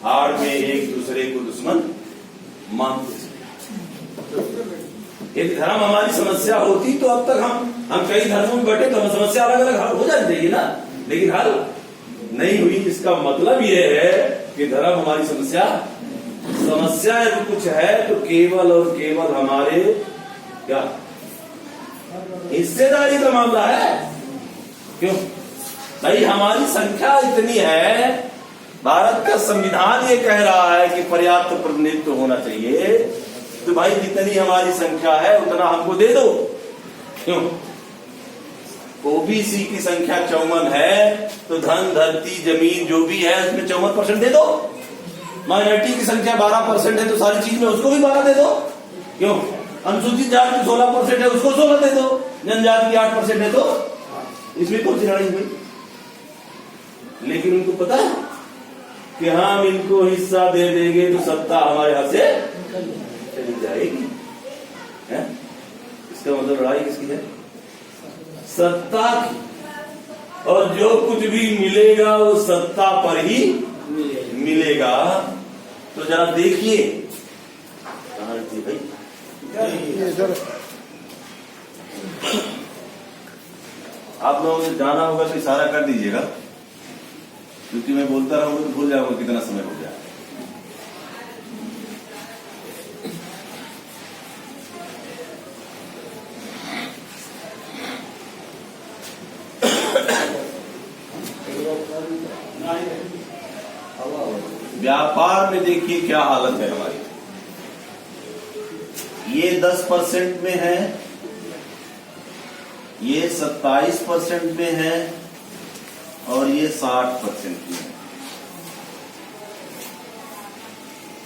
आड़ में एक दूसरे को दुश्मन मानते हैं। यदि धर्म हमारी समस्या होती तो अब तक हम हम कई धर्मों में बैठे तो समस्या अलग अलग हल हो जानी चाहिए ना, लेकिन हल नहीं हुई। इसका मतलब ये है कि धर्म हमारी समस्या यदि कुछ है तो केवल और केवल हमारे क्या हिस्सेदारी का मामला है। क्यों भाई, हमारी संख्या इतनी है, भारत का संविधान ये कह रहा है कि पर्याप्त प्रतिनिधित्व होना चाहिए, तो भाई जितनी हमारी संख्या है उतना हमको दे दो। क्यों? ओबीसी की संख्या 54 है तो धन धरती जमीन जो भी है उसमें 54% दे दो। माइनॉरिटी की संख्या 12% है तो सारी चीज में उसको भी 12 दे दो। क्यों? अनुसूचित जाति 16% है उसको 16 दे दो। जनजाति की 8% है तो इसमें कौन सी लड़ाई हुई? लेकिन उनको पता है कि हम इनको हिस्सा दे देंगे तो सत्ता हमारे हाथ से चली जाएगी। है? इसका मतलब लड़ाई किसकी है? सत्ता की। और जो कुछ भी मिलेगा वो सत्ता पर ही मिलेगा। तो जरा देखिए कहां थी भाई, आप लोगों ने जाना होगा तो इशारा कर दीजिएगा, क्योंकि मैं बोलता रहूंगा तो भूल जाऊंगा कितना समय हो गया। व्यापार में देखिए क्या हालत है हमारी। ये 10% में है, ये 27% में है और ये 60% में है।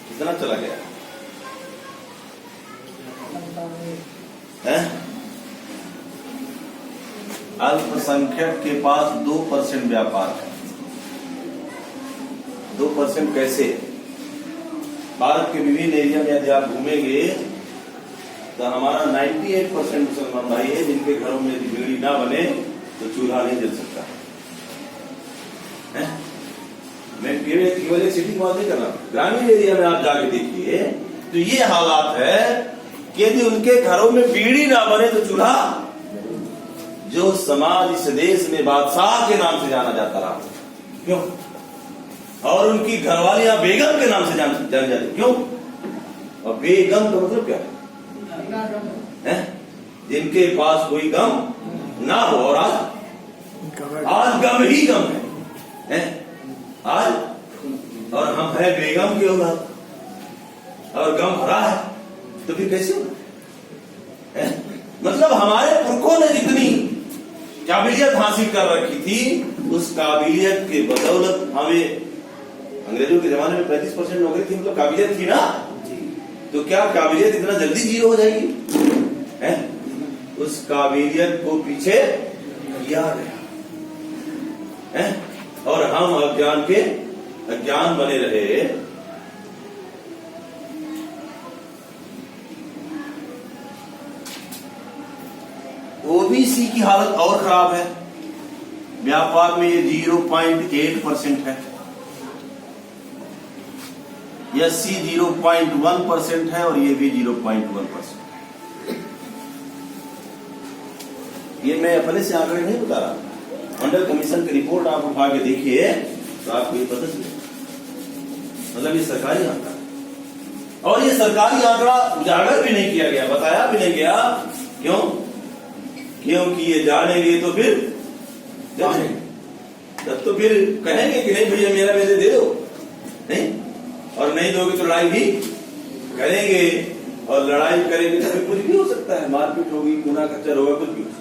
कितना चला गया है? अल्पसंख्यक के पास 2% व्यापार है। 2% कैसे? भारत के विभिन्न एरिया में यदि आप घूमेंगे तो हमारा 98% मुसलमान भाई है जिनके घरों में यदि बिजली ना बने तो चूल्हा नहीं जल सकता है। मैं केवल एक सिटी की बात नहीं कर रहा, ग्रामीण एरिया में आप जाके देखिए तो ये हालात है कि यदि उनके घरों में बीड़ी ना बने तो चूल्हा, जो समाज इस देश में बादशाह के नाम से जाना जाता रहा, क्यों? और उनकी घरवालियां बेगम के नाम से जानी जाती, क्यों? और बेगम का मतलब क्या है? जिनके पास कोई गम ना हो। और आज गम ही गम है आज, और हम है बेगम के होगा और गम भरा है, तो फिर कैसे होगा? मतलब हमारे पुरखों ने जितनी काबिलियत हासिल कर रखी थी उस काबिलियत के बदौलत हमें, अंग्रेजों के जमाने में 35% नौकरी थी, मतलब काबिलियत थी ना, तो क्या काबिलियत इतना जल्दी जीरो हो जाएगी? है? उस काबिलियत को पीछे किया गया है और हम अज्ञान बने रहे। ओबीसी की हालत और खराब है। व्यापार में ये 0.8% है, एससी 0.1% है और ये भी 0.1%। ये मैं अपने से आंकड़े नहीं बता रहा, मंडल कमीशन की रिपोर्ट आप उठा के देखिए तो आपको ये पता चले। मतलब ये सरकारी आंकड़ा, और ये सरकारी आंकड़ा उजागर भी नहीं किया गया, बताया भी नहीं गया। क्यों? क्योंकि ये जानेंगे तो फिर तब तो फिर कहेंगे कि नहीं भैया मेरा मेरे दे दो, नहीं, और नहीं दोगे तो लड़ाई भी करेंगे, और लड़ाई करेंगे तो फिर कुछ भी हो सकता है, मारपीट होगी, खूना खच्चर होगा, कुछ भी हो सकता है।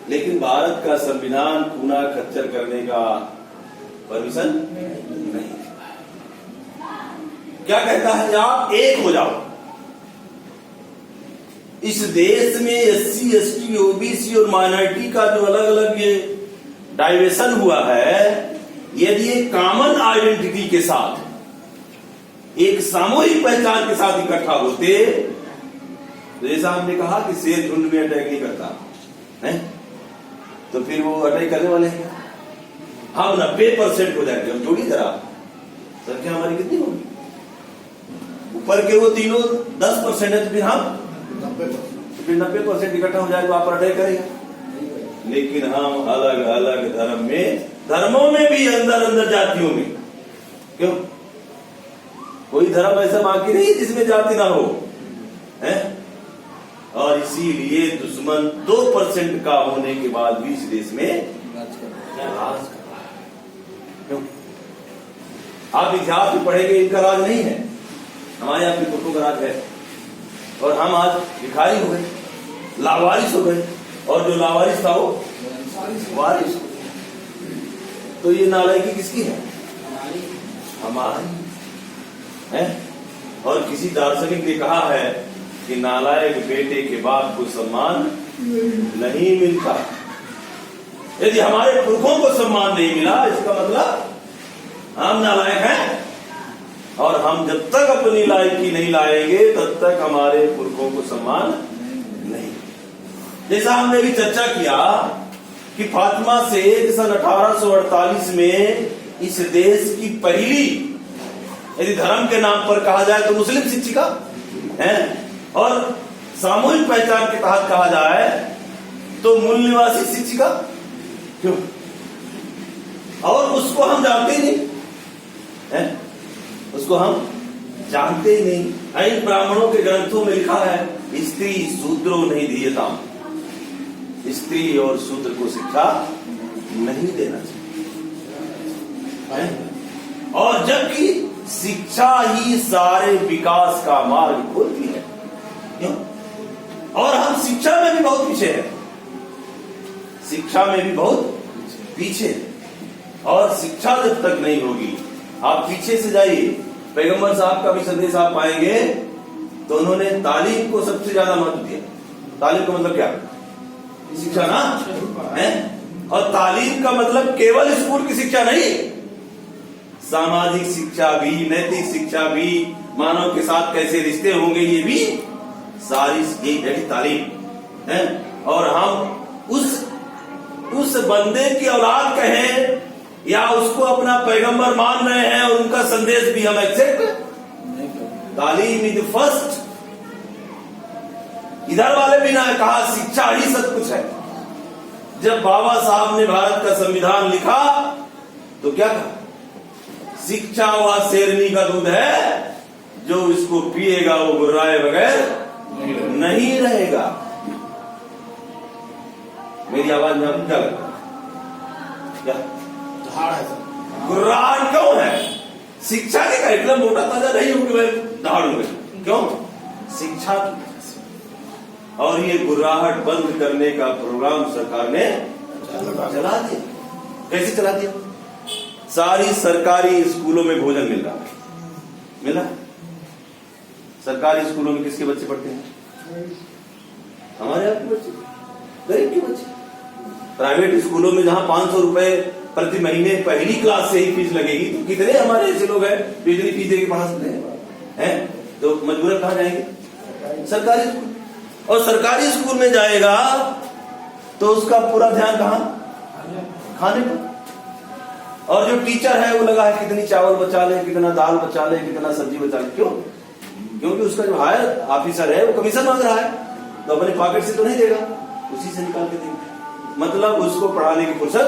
लेकिन भारत का संविधान खूना खच्चर करने का परमिशन नहीं। क्या कहता है? आप एक हो जाओ। इस देश में एससी, एसटी, ओबीसी और माइनॉरिटी का जो अलग अलग ये डाइवेशन हुआ है, यदि एक कॉमन आइडेंटिटी के साथ, एक सामूहिक पहचान के साथ इकट्ठा होते, तो जैसा हमने कहा कि शेर झुंड में अटैक नहीं करता है, तो फिर वो अटैक करने वाले हैं। हम 90% हो जाएंगे। हम जोड़ी जरा संख्या हमारी कितनी होगी? ऊपर के वो तीनों 10% है तो फिर हम तो फिर 90% इकट्ठा हो जाए तो आप पर अटैक करेगा। लेकिन हम अलग अलग धर्म में, धर्मों में भी अंदर अंदर जातियों में, क्यों कोई धर्म ऐसा बाकी नहीं जिसमें जाति ना हो, है? और इसीलिए दुश्मन 2% का होने के बाद भी इस देश में राज कर रहा है। क्यों? आप इतिहास में पढ़ेंगे, इनका राज नहीं है, हमारे यहाँ के पुरखों का राज है। और हम आज भिखारी हो गए, लावारिस हो गए, और जो लावारिस था वो वारिस। तो ये नालायकी किसकी है? हमारी है। और किसी दार्शनिक ने कहा है कि नालायक बेटे के बाप को सम्मान नहीं मिलता। यदि हमारे पुरखों को सम्मान नहीं मिला, इसका मतलब हम नालायक हैं। और हम जब तक अपनी लायकी नहीं लाएंगे तब तक हमारे पुरखों को सम्मान नहीं। जैसा हमने भी चर्चा किया कि फातिमा सेठ सन 1848 में इस देश की पहली, यदि धर्म के नाम पर कहा जाए तो मुस्लिम शिक्षिका है, और सामूहिक पहचान के तहत कहा जाए तो मूल निवासी शिक्षिका। क्यों? और उसको हम जानते ही नहीं है, उसको हम जानते ही नहीं। इन ब्राह्मणों के ग्रंथों में लिखा है, स्त्री शूद्रो नहीं दीयताम, स्त्री और शूद्र को शिक्षा नहीं देना चाहिए। और जबकि शिक्षा ही सारे विकास का मार्ग खोलती है। क्यों? और हम शिक्षा में भी बहुत पीछे हैं, शिक्षा में भी बहुत पीछे हैं। और शिक्षा जब तक नहीं होगी, आप पीछे से जाइए, पैगंबर साहब का भी संदेश आप पाएंगे तो उन्होंने तालीम को सबसे ज्यादा महत्व दिया। तालीम का मतलब क्या? शिक्षा ना है। और तालीम का मतलब केवल स्कूल की शिक्षा नहीं, सामाजिक शिक्षा भी, नैतिक शिक्षा भी, मानव के साथ कैसे रिश्ते होंगे, ये भी सारी यही तालीम है। और हम उस बंदे की औलाद कहें या उसको अपना पैगंबर मान रहे हैं और उनका संदेश भी हम एक्सेप्ट नहीं करते। तालीम इज फर्स्ट। इधर वाले भी ना कहा शिक्षा ही सब कुछ है। जब बाबा साहब ने भारत का संविधान लिखा तो क्या कहा? शिक्षा वह शेरनी का दूध है, जो इसको पिएगा वो गुर्राए बगैर नहीं रहेगा। मेरी आवाज में आपको क्या लगता है? क्या गुर्राहट क्यों है? शिक्षा के कार्यक्रम मोटा ताजा नहीं होंगे, मैं दहाड़ूंगा। क्यों? शिक्षा। और ये गुर्राहट बंद करने का प्रोग्राम सरकार ने चला दिया। कैसे चला दिया? सारी सरकारी स्कूलों में भोजन मिल रहा है, मिला? सरकारी स्कूलों में किसके बच्चे पढ़ते हैं? हमारे यहाँ के बच्चे, गरीब के बच्चे। प्राइवेट स्कूलों में जहां 500 रुपए प्रति महीने पहली क्लास से ही फीस लगेगी, तो कितने हमारे ऐसे लोग हैं जो इतनी फीस देके पढ़ा सकते हैं? तो मजबूरन कहाँ जाएंगे? सरकारी स्कूल। और सरकारी स्कूल में जाएगा तो उसका पूरा ध्यान कहाँ? खाने पर। और जो टीचर है वो लगा है कितनी चावल बचा ले, कितना दाल बचा ले, कितना सब्जी बचा ले। क्यों? क्योंकि उसका जो हायर ऑफिसर है वो कमीशन मांग रहा है, तो अपने पॉकेट से तो नहीं देगा, उसी से निकाल के देगा। मतलब उसको पढ़ाने की फुर्सत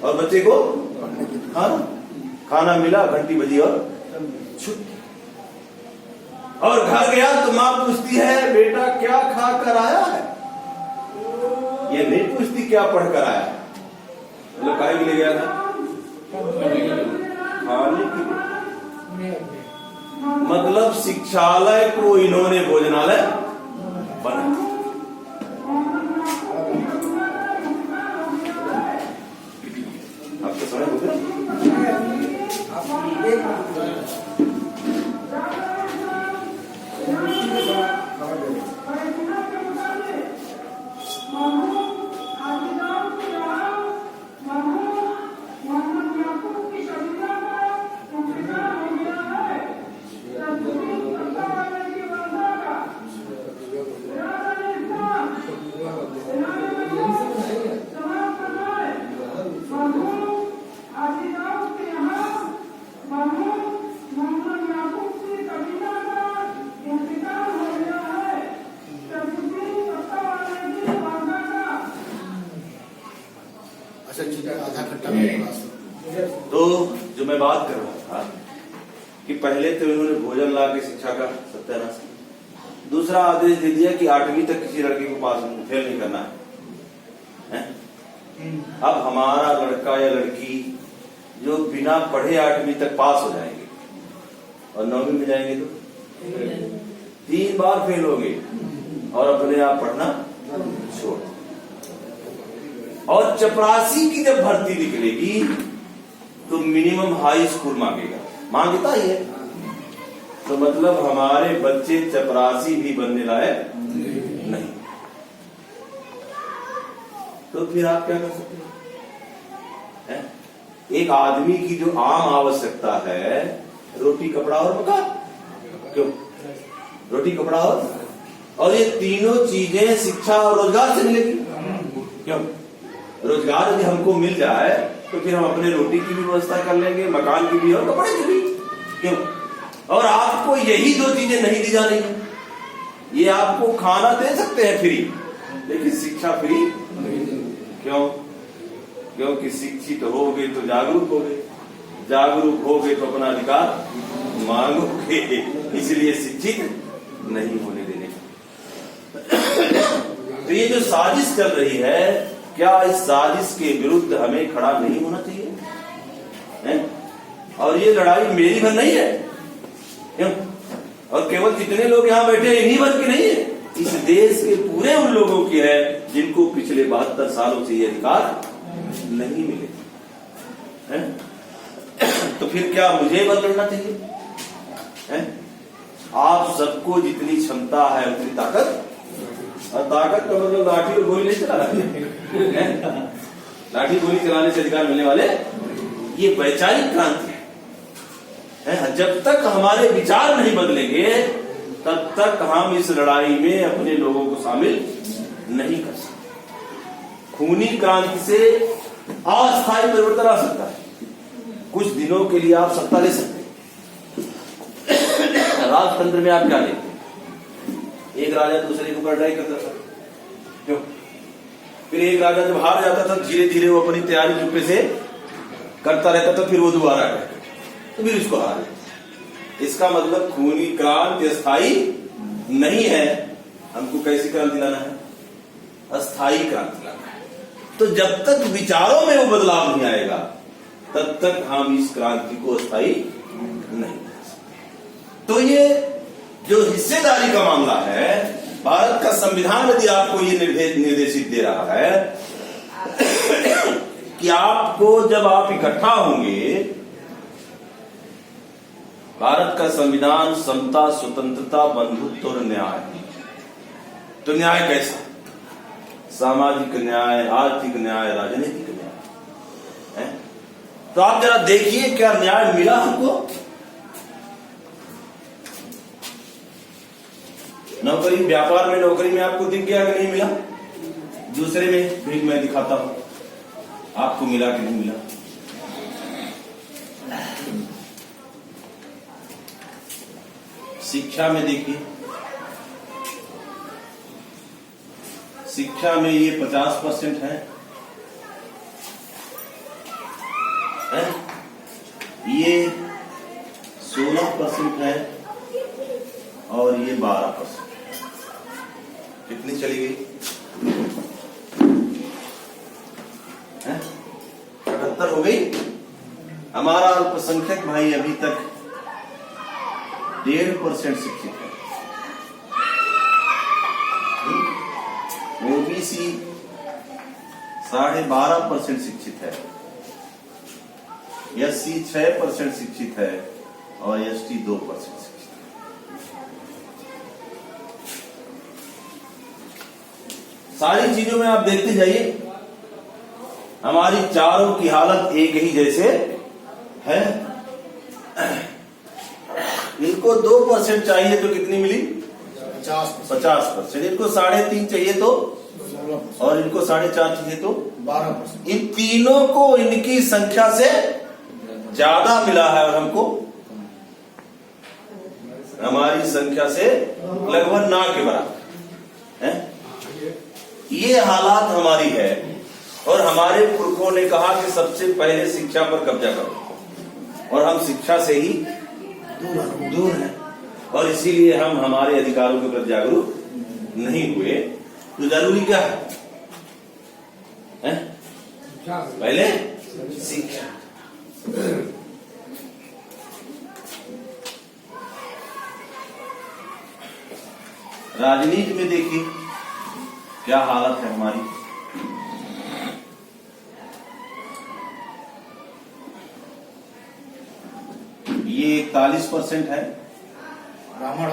और बच्चे को खाना मिला, घंटी बजी और छुट्टी। और घर गया तो माँ पूछती है बेटा क्या खा कर आया है? ये नहीं पूछती क्या पढ़ कर आया है। मतलब काहे के लिए गया था? खाने के लिए। मतलब शिक्षालय को इन्होंने भोजनालय बना। आपको समझ हो गया? Vamos मैं बात कर रहा था कि पहले तो इन्होंने भोजन ला के शिक्षा का सत्यानाश किया, दूसरा आदेश दे दिया कि 8वीं तक किसी लड़के को पास फेल नहीं करना है। अब हमारा लड़का या लड़की जो बिना पढ़े 8वीं तक पास हो जाएंगे और 9वीं में जाएंगे तो 3 बार फेल हो गए और अपने आप पढ़ना छोड़। और चपरासी की जब भर्ती निकलेगी तो मिनिमम हाई स्कूल मांगेगा, मांगता ही है। तो मतलब हमारे बच्चे चपरासी भी बनने लायक नहीं। तो फिर आप क्या कर सकते हैं? एक आदमी की जो आम आवश्यकता है, रोटी कपड़ा और मकान, क्यों? रोटी कपड़ा और ये तीनों चीजें शिक्षा और रोजगार से मिलेगी। क्यों? रोजगार यदि हमको मिल जाए तो फिर हम अपने रोटी की भी व्यवस्था कर लेंगे, मकान की भी और कपड़े की भी। क्यों? और आपको यही 2 चीजें नहीं दी जा रही है। ये आपको खाना दे सकते हैं फ्री, लेकिन शिक्षा फ्री। क्यों? क्योंकि शिक्षित होगे तो जागरूक होगे, जागरूक होगे तो अपना अधिकार मांगोगे, इसलिए शिक्षित नहीं होने देने। तो ये जो साजिश चल रही है, क्या इस साजिश के विरुद्ध हमें खड़ा नहीं होना चाहिए? है? और ये लड़ाई मेरी भर नहीं है। क्यों? और केवल कितने लोग यहाँ बैठे हैं इन्हीं भर की नहीं है, इस देश के पूरे उन लोगों की है जिनको पिछले 72 सालों से ये अधिकार नहीं मिले हैं? तो फिर क्या मुझे बल लड़ना चाहिए? है? आप सबको जितनी क्षमता है उतनी ताकत, और ताकत का मतलब लाठी और गोली नहीं चलाना है। लाठी गोली चलाने से अधिकार मिलने वाले, ये वैचारिक क्रांति है। जब तक हमारे विचार नहीं बदलेंगे तब तक हम इस लड़ाई में अपने लोगों को शामिल नहीं कर सकते। खूनी क्रांति से अस्थायी परिवर्तन आ सकता है, कुछ दिनों के लिए आप सत्ता ले सकते हैं। राजतंत्र में आप क्या लेते हैं? एक राजा दूसरे के ऊपर लड़ाई करता था, क्यों? फिर एक राजा जब हार जाता था, धीरे धीरे वो अपनी तैयारी चुप्पे से करता रहता था, फिर वो दोबारा करता तो फिर उसको हार। इसका मतलब खूनी क्रांति अस्थायी नहीं है। हमको कैसी क्रांति लाना है? अस्थायी क्रांति लाना है। तो जब तक विचारों में वो बदलाव नहीं आएगा तब तक हम इस क्रांति को अस्थायी नहीं कर सकते। तो ये जो हिस्सेदारी का मामला है, भारत का संविधान यदि आपको ये निर्देशित दे रहा है कि आपको जब आप इकट्ठा होंगे, भारत का संविधान समता, स्वतंत्रता, बंधुत्व और न्याय। तो न्याय कैसा? सामाजिक न्याय, आर्थिक न्याय, राजनीतिक न्याय है। तो आप जरा देखिए क्या न्याय मिला हमको? नौकरी, व्यापार में नौकरी में आपको दिख गया कि नहीं मिला? दूसरे में भी मैं दिखाता हूं आपको मिला कि नहीं मिला। शिक्षा में देखिए, शिक्षा में ये 50% है, ये 16% है और ये 12%। कितनी चली गई? 78 हो गई। हमारा अल्पसंख्यक भाई अभी तक 1.5% शिक्षित है। ओबीसी 12.5% शिक्षित है, एससी 6% शिक्षित है और एसटी 2% शिक्षित है। सारी चीजों में आप देखते जाइए, हमारी चारों की हालत एक ही जैसे है। इनको 2% चाहिए तो कितनी मिली? 50%। इनको 3.5 चाहिए तो, और इनको 4.5 चाहिए तो 12%। इन तीनों को इनकी संख्या से ज्यादा मिला है और हमको हमारी संख्या से लगभग ना के बराबर है। ये हालात हमारी है और हमारे पुरखों ने कहा कि सबसे पहले शिक्षा पर कब्जा करो। और हम शिक्षा से ही दूर हैं, और इसीलिए हम हमारे अधिकारों के प्रति जागरूक नहीं हुए। तो जरूरी क्या है? पहले शिक्षा। राजनीति में देखिए क्या हालत है हमारी। ये 41% है ब्राह्मण,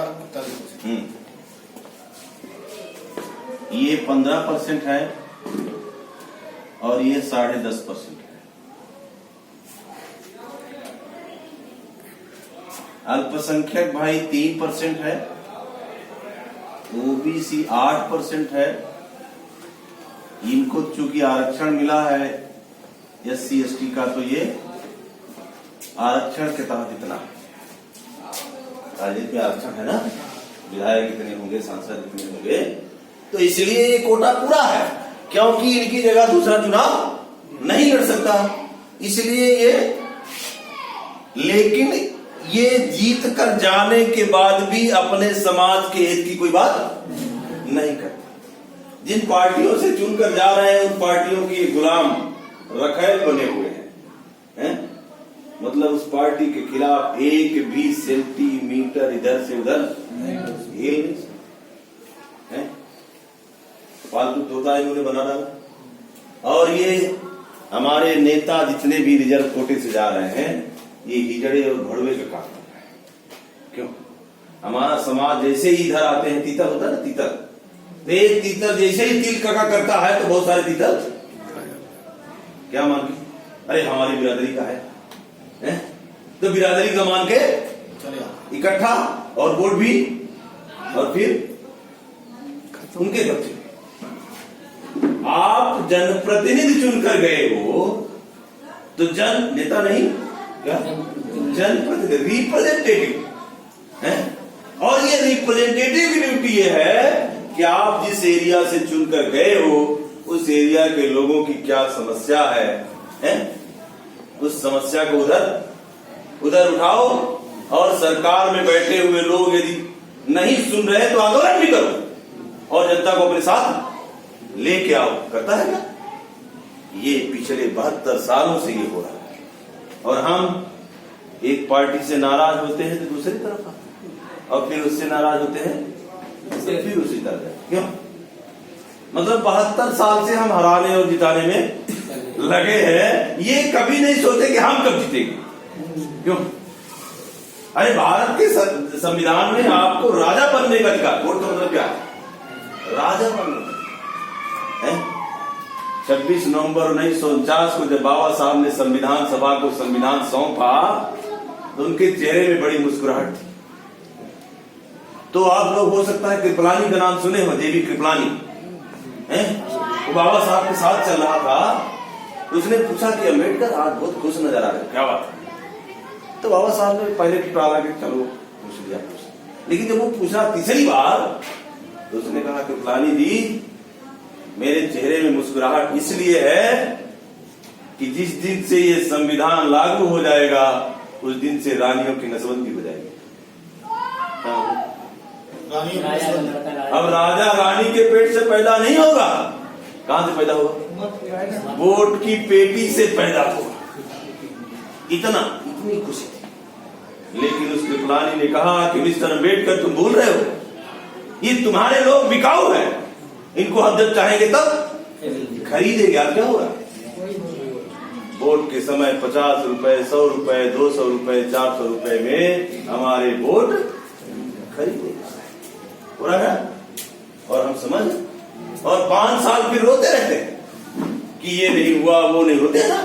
ये 15% है, और ये 10.5% है। अल्पसंख्यक भाई 3% है, ओबीसी 8% है। इनको चूंकि आरक्षण मिला है SC ST का, तो ये आरक्षण के तहत इतना राजनीति में आरक्षण है ना, विधायक कितने होंगे, सांसद कितने होंगे, तो इसलिए ये कोटा पूरा है, क्योंकि इनकी जगह दूसरा चुनाव नहीं लड़ सकता, इसलिए ये। लेकिन ये जीत कर जाने के बाद भी अपने समाज के हित की कोई बात नहीं करता। जिन पार्टियों से चुनकर जा रहे हैं उन पार्टियों के गुलाम रखैल बने हुए हैं, मतलब उस पार्टी के खिलाफ 1 भी सेंटीमीटर इधर से उधर हिल नहीं सकते। फालतू तोता इन्होंने बना डाला। और ये हमारे नेता जितने भी रिजर्व कोटे से जा रहे हैं, ये हिजड़े और भड़वे का काम कर रहे हैं। क्यों? हमारा समाज जैसे ही इधर आते हैं, तीतर होता है ना, तीतर, तो एक तीतर जैसे ही तिल कका करता है तो बहुत सारे तीतर क्या मान के, अरे हमारी बिरादरी का है, तो बिरादरी का मान के इकट्ठा, और वोट भी, और फिर उनके बच्चे। आप जनप्रतिनिधि चुनकर गए हो तो जन नेता नहीं, क्या जनप्रतिनिधि, रिप्रेजेंटेटिव है। और ये रिप्रेजेंटेटिव की ड्यूटी ये है कि आप जिस एरिया से चुनकर गए हो उस एरिया के लोगों की क्या समस्या है? उस समस्या को उधर उठाओ, और सरकार में बैठे हुए लोग यदि नहीं सुन रहे तो आंदोलन भी करो और जनता को अपने साथ लेके आओ। करता है ना? ये पिछले 72 सालों से ये हो रहा है, और हम एक पार्टी से नाराज होते हैं तो दूसरी तरफ आते हैं, और फिर उससे नाराज होते हैं तो फिर उसी तरफ। क्यों? मतलब 72 साल से हम हराने और जिताने में लगे हैं, ये कभी नहीं सोचे कि हम कब जीतेंगे। क्यों? अरे भारत के संविधान में आपको राजा बनने का अधिकार, वोट का मतलब क्या है? राजा बनने है। 26 नवंबर 1949 को जब बाबा साहब ने संविधान सभा को संविधान सौंपा तो उनके चेहरे में बड़ी मुस्कुराहट थी। तो आप लोग हो सकता है कृपलानी का नाम सुने हो, JB कृपलानी है, वो बाबा साहब के साथ चल रहा था। उसने पूछा कि अम्बेडकर आज बहुत खुश नजर आ रहे, क्या बात है? तो बाबा साहब ने पहले टाला कि चलो पूछ लिया, लेकिन जब वो पूछा तीसरी बार तो उसने कहा कि कृपलानी जी, मेरे चेहरे में मुस्कुराहट इसलिए है कि जिस दिन से ये संविधान लागू हो जाएगा उस दिन से रानियों की नसबंदी हो जाएगी। अब राजा रानी के पेट से पैदा नहीं होगा, कहां से पैदा होगा? वोट की पेटी से पैदा होगा। इतनी खुशी थी। लेकिन उस कृपलानी ने कहा कि मिस्टर अम्बेडकर, तुम भूल रहे हो, ये तुम्हारे लोग बिकाऊ हैं, इनको हम जब चाहेंगे तब खरीदेंगे। आज क्या हो रहा है? वोट के समय 50 रुपए, 100 रुपए, 200 रुपए, 400 रुपए में हमारे वोट खरीदे हो रहा है, और हम समझ, और 5 साल फिर रोते रहते हैं कि ये नहीं हुआ, वो नहीं, होते ना,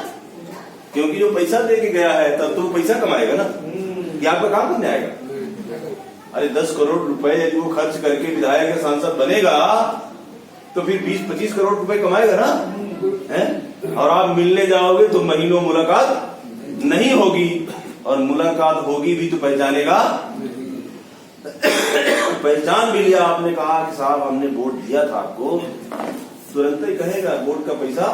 क्योंकि जो पैसा दे के गया है तब तो पैसा कमाएगा ना, कि आपका काम करने आएगा। अरे 10 करोड़ रुपए यदि वो खर्च करके विधायक या सांसद बनेगा तो फिर 20-25 करोड़ रुपए कमाएगा ना, है? और आप मिलने जाओगे तो महीनों मुलाकात नहीं होगी, और मुलाकात होगी भी तो पहचानेगा, पहचान भी लिया, आपने कहा कि साहब हमने वोट दिया था आपको, तुरंत ही कहेगा वोट का पैसा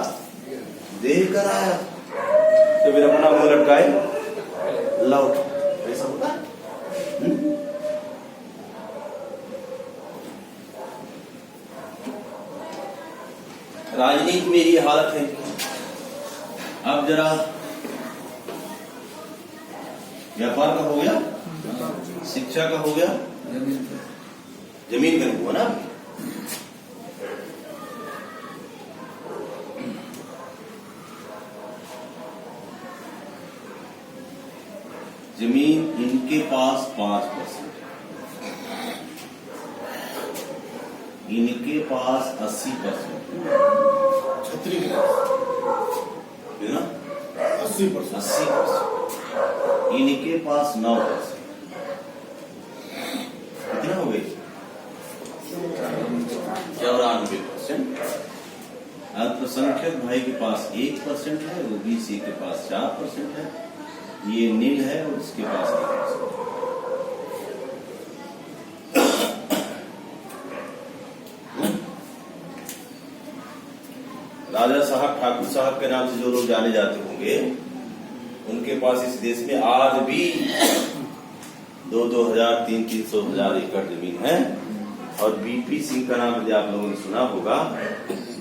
दे कर आया, तो फिर अपना मुंह लटकाए गल्ला उठाओ, ऐसा होता है? राजनीति में ये हालत है। अब जरा व्यापार का हो गया, शिक्षा का हो गया, जमीन का हुआ ना। जमीन इनके पास 5%, इनके पास 80% छतरी है ना, 80%। इनके पास 9%। कितना हो गई? 94%। अल्पसंख्यक भाई के पास 1% है, ओबीसी के पास 4% है, ये नील है और इसके पास 1%। राजा साहब, ठाकुर साहब के नाम से जो लोग जाने जाते होंगे, उनके पास इस देश में आज भी 2,000, 300 एकड़ जमीन है। और बीपी सिंह का नाम यदि आप लोगों ने सुना होगा,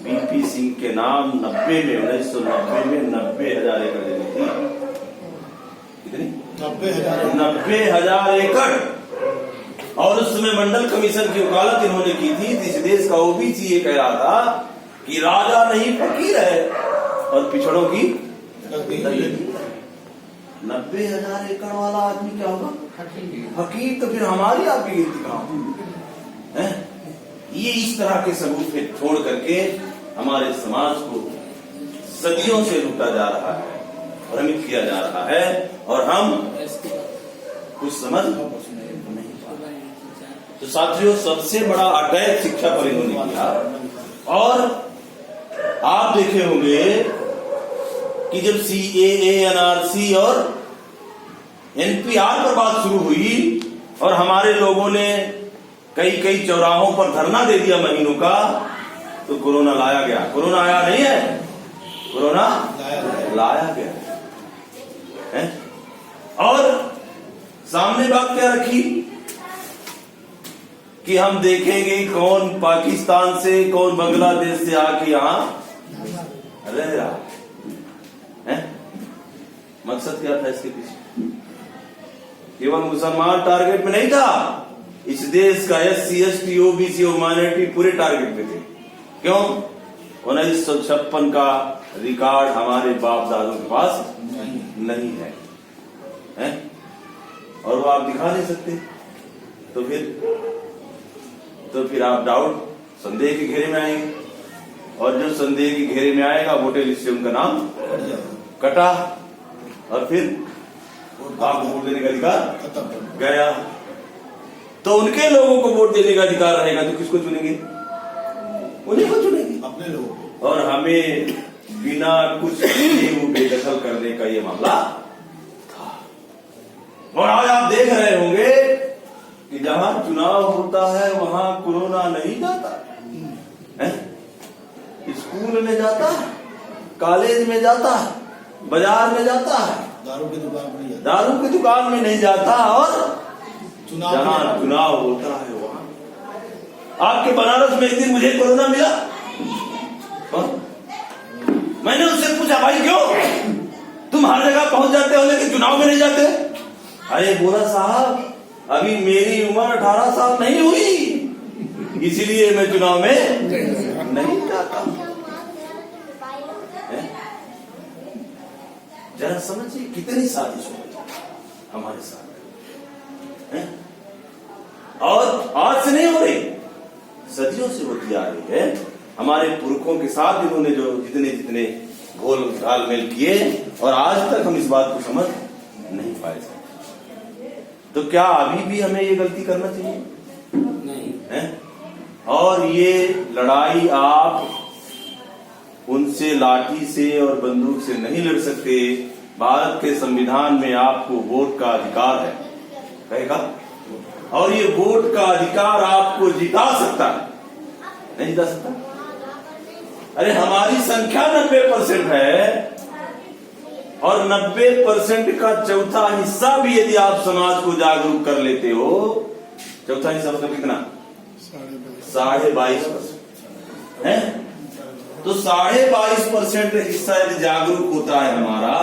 बीपी सिंह के नाम 1990 में 90,000 एकड़ जमीन थी। कितनी? 90,000 एकड़। और उस समय मंडल कमीशन की वकालत इन्होंने की थी। इस देश का ओबीसी ये कह रहा था कि राजा नहीं फकीर है और पिछड़ों की 90,000 एकड़ वाला आदमी क्या होगा? फकीर। तो फिर हमारी आपकी गिनती कहां है? ये इस तरह के सबूत पे छोड़ करके हमारे समाज को सदियों से लूटा जा रहा है, भ्रमित किया जा रहा है, और हम कुछ समझ नहीं पा रहे। तो साथियों, सबसे बड़ा अटैक शिक्षा पर इन्होंने किया। और आप देखे होंगे कि जब CAA, NRC और NPR पर बात शुरू हुई और हमारे लोगों ने कई चौराहों पर धरना दे दिया महीनों का, तो कोरोना लाया गया। कोरोना आया नहीं है, कोरोना लाया गया है। और सामने बात क्या रखी कि हम देखेंगे कौन पाकिस्तान से, कौन बांग्लादेश से आके यहां रह रहा है। मकसद क्या था इसके पीछे? केवल मुसलमान टारगेट में नहीं था, इस देश का SC, ST, OBC और माइनॉरिटी पूरे टारगेट में थे। क्यों? 1956 का रिकॉर्ड हमारे बाप दादों के पास नहीं है, और वो आप दिखा नहीं सकते। तो फिर आप डाउट, संदेह के घेरे में आएंगे, और जो संदेह के घेरे में आएगा वोटर लिस्ट से उनका नाम कटा, और फिर आपको वोट देने का अधिकार गया। तो उनके लोगों को वोट देने का अधिकार रहेगा तो किसको चुनेंगे? उन्हीं को चुनेंगे, अपने लोगों को। और हमें बिना कुछ बेदखल करने का ये मामला था। और आज आप देख रहे होंगे कि जहां चुनाव होता है वहां कोरोना नहीं जाता है। स्कूल में जाता है, कॉलेज में जाता है, बाजार में जाता है, दारू की दुकान में नहीं जाता, और जहां चुनाव होता है वहां। आपके बनारस में एक दिन मुझे कोरोना मिला, मैंने उससे पूछा, भाई क्यों तुम हर जगह पहुंच जाते हो लेकिन चुनाव में नहीं जाते? अरे बोला, साहब अभी मेरी उम्र 18 साल नहीं हुई, इसीलिए मैं चुनाव में नहीं जाता। जरा समझिए कितनी साजिश हो हमारे साथ है? और आज से नहीं हो रही, सदियों से होती आ रही है। हमारे पुरखों के साथ इन्होंने जो जितने घोल घालमेल किए, और आज तक हम इस बात को समझ नहीं पाए। तो क्या अभी भी हमें ये गलती करना चाहिए? नहीं है। और ये लड़ाई आप उनसे लाठी से और बंदूक से नहीं लड़ सकते। भारत के संविधान में आपको वोट का अधिकार है, कहेगा, और ये वोट का अधिकार आपको जिता सकता है, नहीं जिता सकता? अरे हमारी संख्या 90% है, और 90% का चौथा हिस्सा भी यदि आप समाज को जागरूक कर लेते हो, चौथा हिस्सा मतलब कितना? 22.5% है। तो 22.5% हिस्सा यदि जागरूक होता है हमारा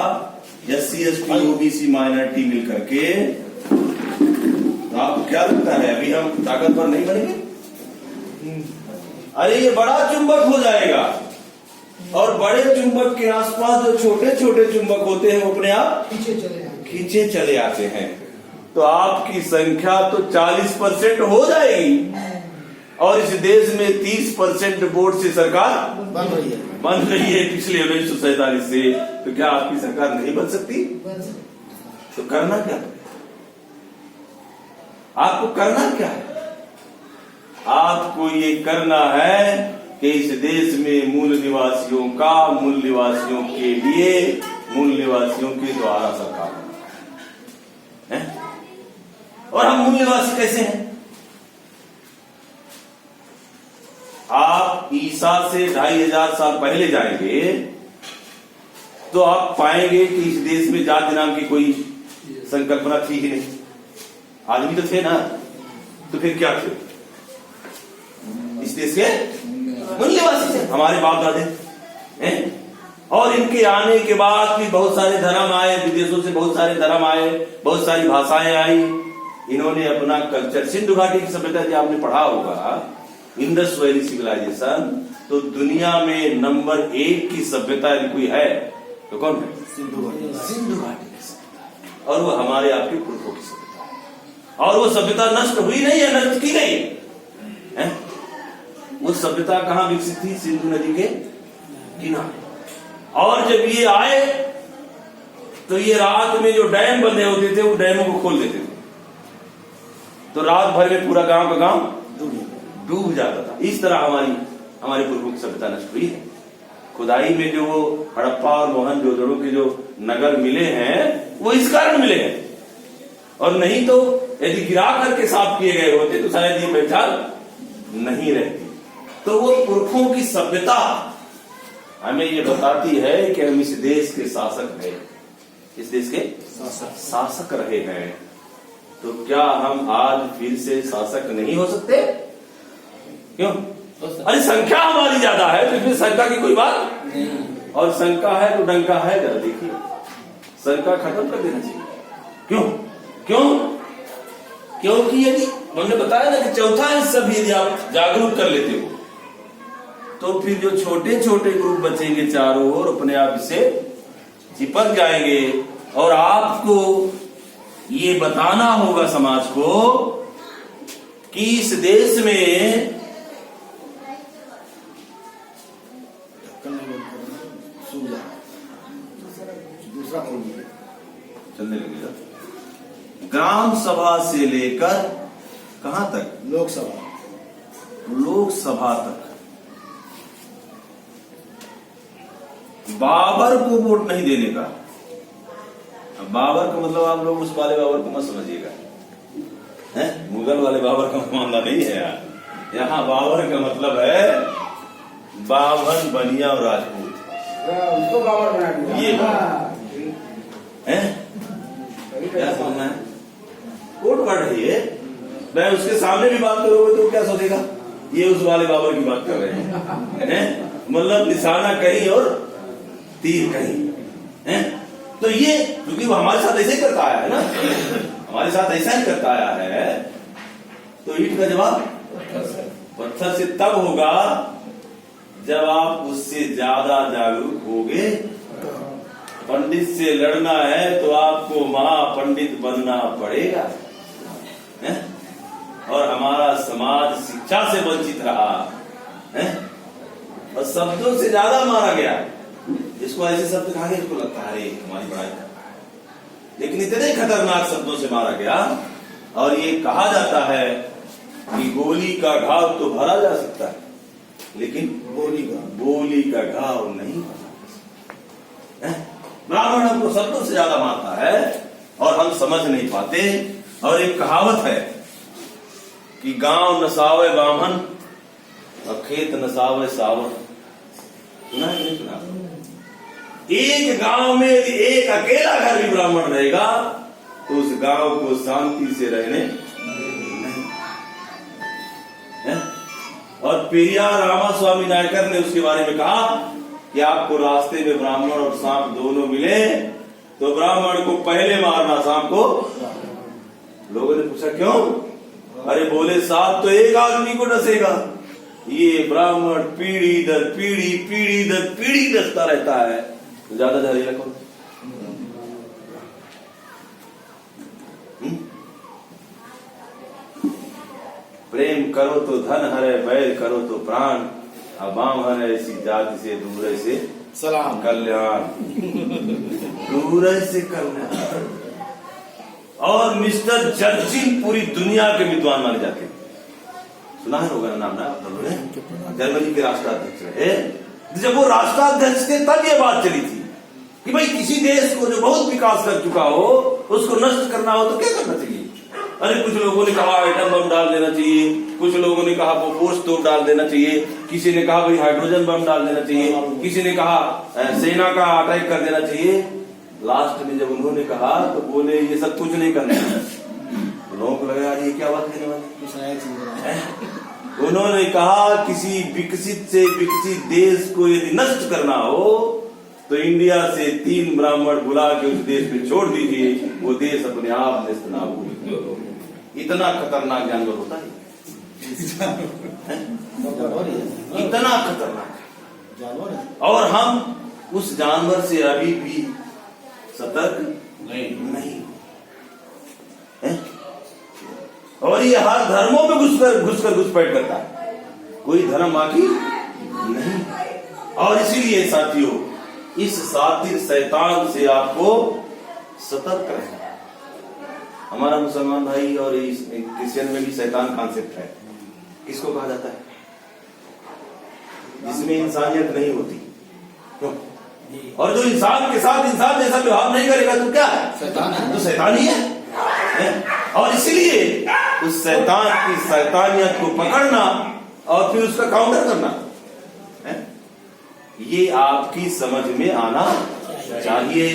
SC ST OBC माइनॉरिटी मिल करके, तो आपको क्या लगता है अभी हम ताकतवर नहीं बनेंगे? अरे ये बड़ा चुंबक हो जाएगा, और बड़े चुंबक के आसपास जो छोटे छोटे चुंबक होते हैं वो अपने आप खींचे चले आते हैं। तो आपकी संख्या तो 40% हो जाएगी, और इस देश में 30% वोट से सरकार बन रही है पिछले 1947 से। तो क्या आपकी सरकार नहीं बन सकती? तो करना क्या है? आपको करना क्या है? आपको ये करना है कि इस देश में मूल निवासियों का, मूल निवासियों के लिए, मूल निवासियों के द्वारा सरकार है। और हम मूल निवासी कैसे हैं? आप ईसा से 2500 साल पहले जाएंगे तो आप पाएंगे कि इस देश में जाति नाम की कोई संकल्पना थी ही नहीं। आदमी तो थे ना, तो फिर क्या थे? इस देश के मूल निवासी थे हमारे बाप दादे हैं। और इनके आने के बाद भी बहुत सारे धर्म आए, विदेशों से बहुत सारे धर्म आए, बहुत सारी भाषाएं आई। इन्होंने अपना कल्चर, सिंधु घाटी की सभ्यता जो आपने पढ़ा होगा, इंडस वैली सिविलाइजेशन, तो दुनिया में नंबर 1 की सभ्यता यदि कोई है तो कौन है? सिंधु घाटी की सभ्यता। और वो हमारे आपके पुरखों की सभ्यता है। और वो सभ्यता नष्ट हुई नहीं है, नष्ट की गई है। वो सभ्यता कहां विकसित थी? सिंधु नदी के किनारे। और जब ये आए तो ये रात में जो डैम बंधे होते थे वो डैमों को खोल देते थे, तो रात भर में पूरा गांव का गांव डूब जाता था। इस तरह हमारे पुरखों की सभ्यता नष्ट हुई है। खुदाई में जो वो हड़प्पा और मोहनजोदड़ो के जो नगर मिले हैं वो इस कारण मिले हैं, और नहीं तो यदि गिरा करके साफ किए गए होते तो शायद ये पहचान नहीं रहती। तो वो पुरखों की सभ्यता हमें ये बताती है कि हम इस देश के शासक हैं, इस देश के शासक रहे हैं। तो क्या हम आज फिर से शासक नहीं हो सकते? क्यों? अरे संख्या हमारी ज्यादा है तो फिर शंका की कोई बात नहीं। और शंका है तो डंका है, जरा देखिए, शंका खत्म कर देना चाहिए। क्यों? क्योंकि यदि हमने बताया ना कि चौथा हिस्सा भी यदि आप जागरूक कर लेते हो तो फिर जो छोटे छोटे ग्रुप बचेंगे चारों ओर अपने आप इससे चिपक जाएंगे। और आपको ये बताना होगा समाज को कि इस देश में चलने लगेगा, ग्राम सभा से लेकर कहां तक? लोकसभा तक बाबर को वोट नहीं देने का। अब बाबर का मतलब आप लोग उस वाले बाबर को मत समझिएगा, हैं? मुगल वाले बाबर का मामला नहीं है यार। यहाँ बाबर का मतलब है बावन, बनिया और राजपूत, उसको बाबर बना दिया। ये है क्या समझना है? वोट बढ़ रही है, मैं उसके सामने भी बात करोगे तो क्या सोचेगा? ये उस वाले बाबर की बात कर रहे हैं, मतलब निशाना कहीं और तीर कहीं है। तो ये क्योंकि वो हमारे साथ ऐसे ही करता आया है ना, हमारे साथ ऐसा ही करता आया है, तो ईंट का जवाब पत्थर से तब होगा जब आप उससे ज्यादा जागरूक होगे। पंडित से लड़ना है तो आपको महापंडित बनना पड़ेगा, है? और हमारा समाज शिक्षा से वंचित रहा है और शब्दों से ज्यादा मारा गया। इसको ऐसे शब्द कहा गया, इसको लगता है हमारी बड़ाई कर रहा है, लेकिन इतने खतरनाक शब्दों से मारा गया। और ये कहा जाता है कि गोली का घाव तो भरा जा सकता है लेकिन बोली का घाव नहीं भरा। ब्राह्मण हमको शब्दों से ज्यादा मारता है और हम समझ नहीं पाते। और एक कहावत है कि गांव नसावे बामन और खेत नसावे सावन। सुना है नहीं सुना? एक गांव में यदि एक अकेला घर भी ब्राह्मण रहेगा तो उस गांव को शांति से रहने नहीं। और पेरियार रामास्वामी नायकर ने उसके बारे में कहा कि आपको रास्ते में ब्राह्मण और सांप दोनों मिले तो ब्राह्मण को पहले मारना, सांप को। लोगों ने पूछा क्यों? अरे बोले सांप तो एक आदमी को डसेगा, ये ब्राह्मण पीढ़ी दर पीढ़ी डसता रहता है, तो ज्यादा जहरीला कौन? प्रेम करो तो धन हरे, बैर करो तो प्राण, अबाम है ऐसी जाति से दूर से सलाम कल्याण, दूर से कल्याण। और मिस्टर चर्चिल पूरी दुनिया के विद्वान माने जाते हैं। सुना है होगा नाम ना आप लोगों ने? जर्मनी के राष्ट्राध्यक्ष रहे। जब वो राष्ट्राध्यक्ष थे तब ये बात चली थी कि भाई किसी देश को जो बहुत विकास कर चुका हो उसको नष्ट करना हो तो क्या करना चाहिए। अरे कुछ लोगों ने कहा एटम बम डाल देना चाहिए, कुछ लोगों ने कहा बोफोर्स तोप डाल देना चाहिए, किसी ने कहा भाई हाइड्रोजन बम डाल देना चाहिए, किसी ने कहा सेना का अटैक कर देना चाहिए। लास्ट में जब उन्होंने कहा तो बोले ये सब कुछ नहीं करना है। लोगों को लगा ये क्या बात कहने वाली। उन्होंने कहा किसी विकसित से विकसित देश को यदि नष्ट करना हो तो इंडिया से 3 ब्राह्मण बुला के उस देश में छोड़ दीजिए, वो देश अपने आप नेस्तनाबूद। इतना खतरनाक जानवर होता है, इतना खतरनाक जानवर। और हम उस जानवर से अभी भी सतर्क नहीं है? और ये हर धर्मों में घुसकर घुसपैठ करता है, कोई धर्म बाकी नहीं। और इसीलिए साथियों इस सातिर शैतान से आपको सतर्क रहना। हमारा मुसलमान भाई और इस क्रिश्चियन में भी शैतान कॉन्सेप्ट है। किसको कहा जाता है? जिसमें इंसानियत नहीं होती। क्यों? और जो इंसान के साथ इंसान जैसा व्यवहार नहीं करेगा तो क्या है? शैतान है। तो शैतान ही है। और इसीलिए उस शैतान की शैतानियत को पकड़ना और फिर उसका काउंटर करना है, ये आपकी समझ में आना चाहिए।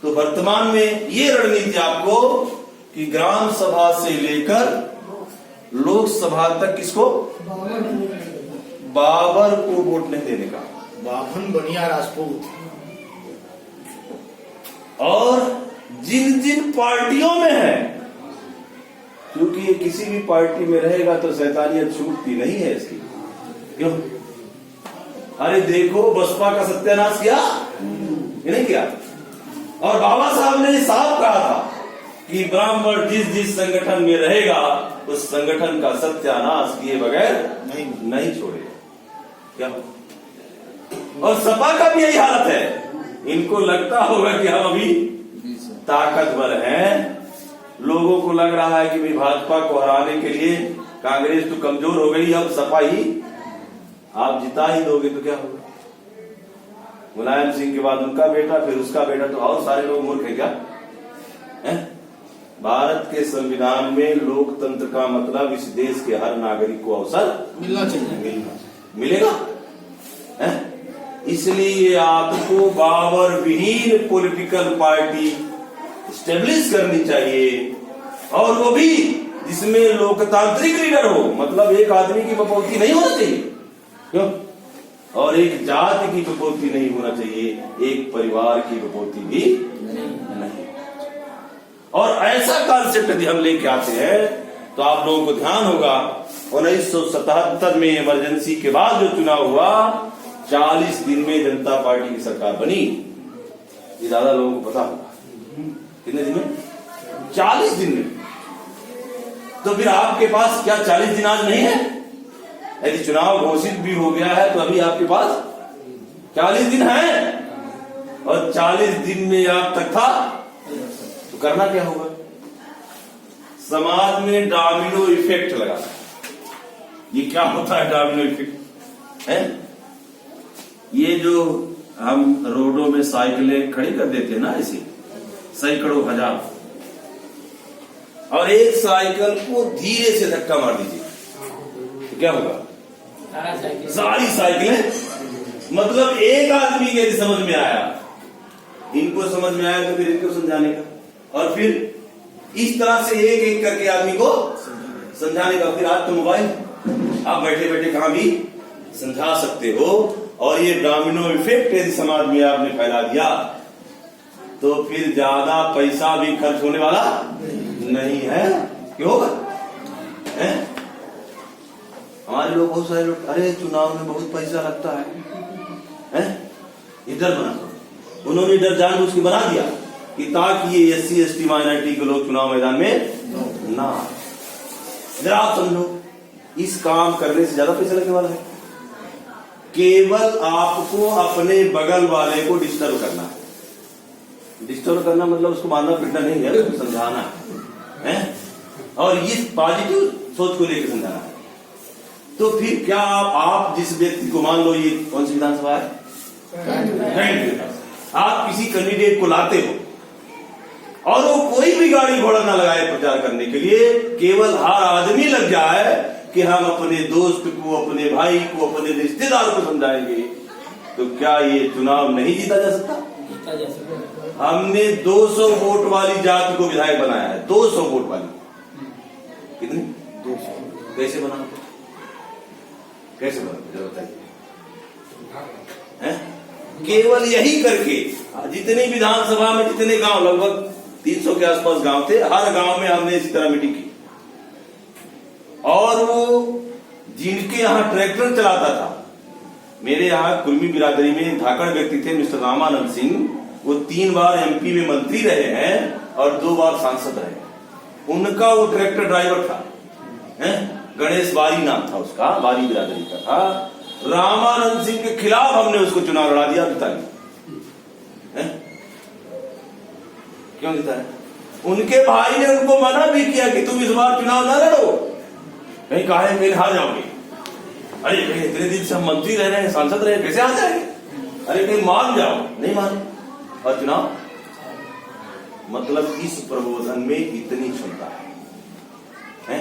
तो वर्तमान में ये रणनीति आपको कि ग्राम सभा से लेकर लोकसभा तक किसको? बाबर को वोट नहीं देने का। बाभन बनिया राजपूत। और जिन जिन पार्टियों में है, क्योंकि ये किसी भी पार्टी में रहेगा तो शैतानियत छूटती नहीं है इसकी। क्यों? अरे देखो बसपा का सत्यानाश किया, ये नहीं किया? और बाबा साहब ने साफ कहा था कि ब्राह्मण जिस संगठन में रहेगा उस संगठन का सत्यानाश किए बगैर नहीं छोड़ेगा। क्या? और सपा का भी यही हालत है। इनको लगता होगा कि हम अभी ताकतवर हैं, लोगों को लग रहा है कि भाई भाजपा को हराने के लिए कांग्रेस तो कमजोर हो गई, अब सपा ही आप जिता ही दोगे तो क्या होगा? मुलायम सिंह के बाद उनका बेटा, फिर उसका बेटा, तो और सारे लोग मूर्ख है क्या? है? भारत के संविधान में लोकतंत्र का मतलब इस देश के हर नागरिक को अवसर मिलना चाहिए, मिलेगा। है? इसलिए आपको बाबर विहीन पॉलिटिकल पार्टी स्टेब्लिश करनी चाहिए, और वो भी जिसमें लोकतांत्रिक लीडर हो। मतलब एक आदमी की बपौती नहीं होना चाहिए। क्यों? और एक जाति की बपौती नहीं होना चाहिए, एक परिवार की बपौती भी नहीं। और ऐसा कॉन्सेप्ट यदि हम लेके आते हैं तो आप लोगों को ध्यान होगा 1977 में इमरजेंसी के बाद जो चुनाव हुआ, 40 दिन में जनता पार्टी की सरकार बनी। ये ज्यादा लोगों को पता होगा। कितने दिन में? 40 दिन में। तो फिर आपके पास क्या 40 दिन आज नहीं है? यदि चुनाव घोषित भी हो गया है तो अभी आपके पास 40 दिन है, और 40 दिन में आप तक था तो करना क्या होगा? समाज में डोमिनो इफेक्ट लगा। ये क्या होता है डोमिनो इफेक्ट? है ये जो हम रोडों में साइकिलें खड़ी कर देते हैं ना, ऐसे सैकड़ों हजार, और एक साइकिल को धीरे से धक्का मार दीजिए तो क्या होगा? सारी साइकिलें, मतलब एक आदमी के यदि समझ में आया इनको समझ में आया तो फिर इनको समझाने का, और फिर इस तरह से एक एक करके आदमी को समझाने का। फिर आज तो मोबाइल, आप बैठे बैठे कहां भी समझा सकते हो। और ये डोमिनो इफेक्ट यदि समाज में आपने फैला दिया तो फिर ज्यादा पैसा भी खर्च होने वाला नहीं है। क्यों होगा? हमारे लोग, बहुत सारे लोग, अरे चुनाव में बहुत पैसा लगता है, ये डर बना। उन्होंने डर जानबूझ के बना दिया कि ताकि ये SC ST माइनॉरिटी के लोग चुनाव मैदान में ना। जरा आप समझो, इस काम करने से ज्यादा पैसा लगने वाला है। केवल आपको अपने बगल वाले को डिस्टर्ब करना है। डिस्टर्ब करना मतलब उसको मारना पीटना नहीं है, उसको समझाना है, और ये पॉजिटिव सोच को लेकर समझाना है। तो फिर क्या आप जिस व्यक्ति को, मान लो ये कौन सी विधानसभा है, आप किसी कैंडिडेट को लाते हो और वो कोई भी गाड़ी घोड़ा ना लगाए प्रचार करने के लिए, केवल हर आदमी लग जाए कि हम अपने दोस्त को, अपने भाई को, अपने रिश्तेदार को समझाएंगे, तो क्या ये चुनाव नहीं जीता जा सकता? जीता जा सकता। हमने 200 वोट वाली जाति को विधायक बनाया है। 200 वोट वाली, कितनी? 200। कैसे बना? कैसे बना बताइए? केवल यही करके, जितनी विधानसभा में जितने गांव, लगभग 300 के आसपास गांव थे, हर गांव में हमने इसी तरह मीटिंग की। और वो जिनके यहाँ ट्रैक्टर चलाता था, मेरे यहाँ कुर्मी बिरादरी में धाकड़ व्यक्ति थे मिस्टर रामानंद सिंह, वो 3 बार MP में मंत्री रहे हैं और 2 बार सांसद रहे। उनका वो ट्रैक्टर ड्राइवर था, गणेश बारी नाम था उसका, बारी बिरादरी का था। रामानंद सिंह के खिलाफ हमने उसको चुनाव लड़ा दिया, बताइए क्यों जीता है? उनके भाई ने उनको मना भी किया कि तुम इस बार चुनाव ना लड़ो, कहीं कहा है मेरे हार जाओगे। अरे कहीं इतने दिन से हम मंत्री रह रहे हैं, सांसद रहे, कैसे आ जाएंगे? अरे कहीं मान जाओ, नहीं माने और चुनाव। मतलब इस प्रबोधन में इतनी क्षमता है।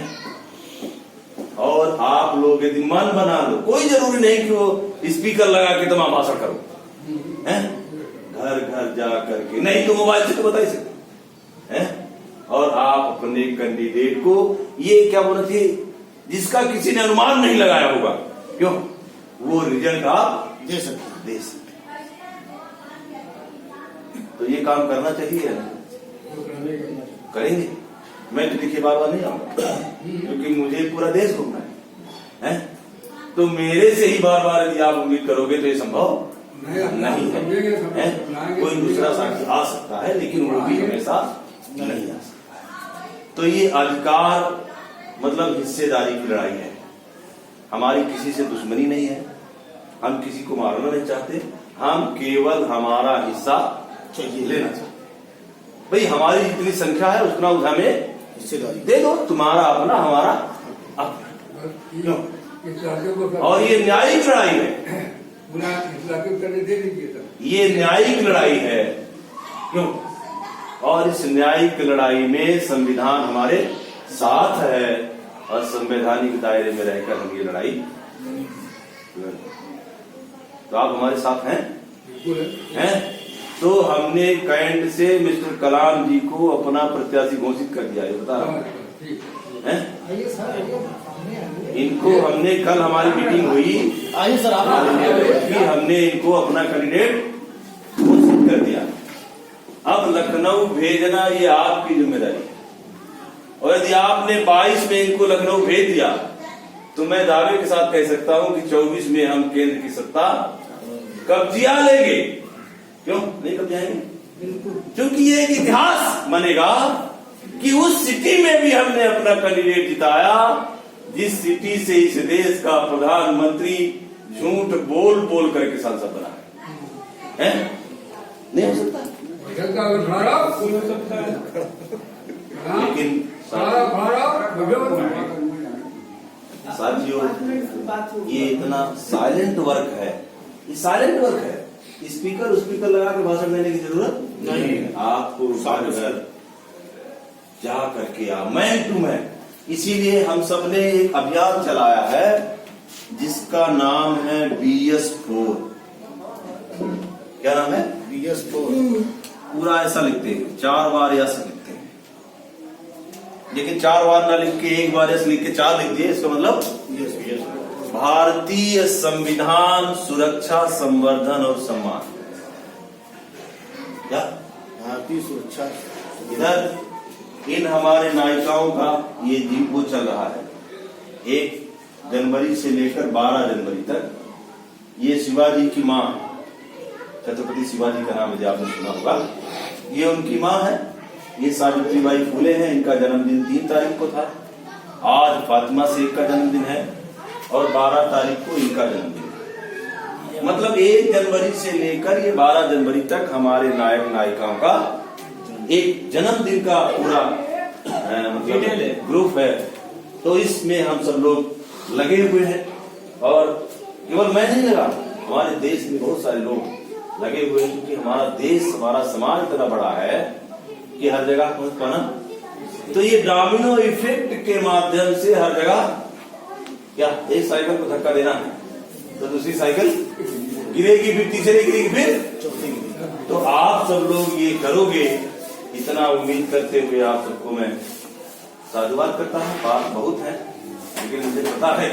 और आप लोग यदि मन बना लो, कोई जरूरी नहीं कि वो स्पीकर लगा के तमाम भाषण करो, घर घर जा करके, नहीं तो मोबाइल से तो बता ही सकते हैं। और आप अपने कैंडिडेट को ये क्या बोलना चाहिए, जिसका किसी ने अनुमान नहीं लगाया होगा, क्यों, वो रिजल्ट आप दे सकते। तो ये काम करना चाहिए ना? करेंगे। मैं तो देखिए बार बार नहीं आऊंगा, क्योंकि मुझे पूरा देश घूमना है। तो मेरे से ही बार बार यदि आप उम्मीद करोगे तो ये संभव नहीं है। कोई दूसरा साथी आ सकता है, लेकिन वो भी हमेशा नहीं आ सकता है। तो ये अधिकार मतलब हिस्सेदारी की लड़ाई है। हमारी किसी से दुश्मनी नहीं है, हम किसी को मारना नहीं चाहते, हम केवल हमारा हिस्सा लेना चाहते। भाई हमारी जितनी संख्या है उतना हमें हिस्सेदारी दे दो, तुम्हारा अपना हमारा अपना। और ये न्यायिक लड़ाई है, ये न्यायिक लड़ाई है। क्यों? और इस न्यायिक लड़ाई में संविधान हमारे साथ है, और संवैधानिक दायरे में रहकर हम ये लड़ाई, तो आप हमारे साथ हैं? तो हमने कैंट से मिस्टर कलाम जी को अपना प्रत्याशी घोषित कर दिया, ये बता रहा हूं। इनको हमने, कल हमारी मीटिंग हुई, आइए सर, हमने इनको अपना कैंडिडेट घोषित कर दिया। अब लखनऊ भेजना ये आपकी जिम्मेदारी है, और यदि आपने 22 में इनको लखनऊ भेज दिया तो मैं दावे के साथ कह सकता हूं कि 24 में हम केंद्र की सत्ता कब्जिया लेंगे। क्यों नहीं कब्जाएंगे? क्योंकि ये एक इतिहास बनेगा कि उस सिटी में भी हमने अपना कैंडिडेट जिताया, जिस सिटी से इस देश का प्रधानमंत्री झूठ बोल बोल करके सांसद बना है। नहीं हो सकता, लेकिन साथियों ये इतना साइलेंट वर्क है, ये साइलेंट वर्क है। स्पीकर लगा के भाषण देने की जरूरत नहीं है। आपको घर जा करके आप मैन टू मैन, इसीलिए हम सब ने एक अभियान चलाया है जिसका नाम है BS4। क्या नाम है? BS4। पूरा ऐसा लिखते हैं, 4 बार यस लिखते हैं, लेकिन 4 बार ना लिख के 1 बार यस लिख के 4 लिख दिए, इसका मतलब यस यस भारतीय संविधान सुरक्षा संवर्धन और सम्मान। क्या भारतीय सुरक्षा इधर इन हमारे नायिकाओं का ये दीपो चल रहा है 1 जनवरी से लेकर 12 जनवरी तक। ये शिवाजी की माँ, छत्रपति शिवाजी का नाम यदि आपने सुना होगा, ये उनकी माँ है। ये सावित्रीबाई फुले हैं, इनका जन्मदिन 3 तारीख को था। आज फातिमा शेख का जन्मदिन है और 12 तारीख को इनका जन्मदिन है। मतलब 1 जनवरी से लेकर ये 12 जनवरी तक हमारे नायक नायिकाओं का एक जन्मदिन का पूरा मतलब ग्रुप है। तो इसमें हम सब लोग लगे हुए हैं और केवल मैं नहीं लगा, हमारे देश में बहुत सारे लोग लगे हुए हैं, क्योंकि हमारा देश, हमारा समाज इतना बड़ा है कि हर जगह पहुंच पाना। तो ये डोमिनो इफेक्ट के माध्यम से हर जगह, क्या एक साइकिल को धक्का देना है तो दूसरी साइकिल गिरेगी, फिर तीसरी गिरेगी, फिर चौथी। तो आप सब लोग ये करोगे, इतना उम्मीद करते हुए आप सबको मैं साधुवाद करता हूँ। बात बहुत है, लेकिन मुझे पता है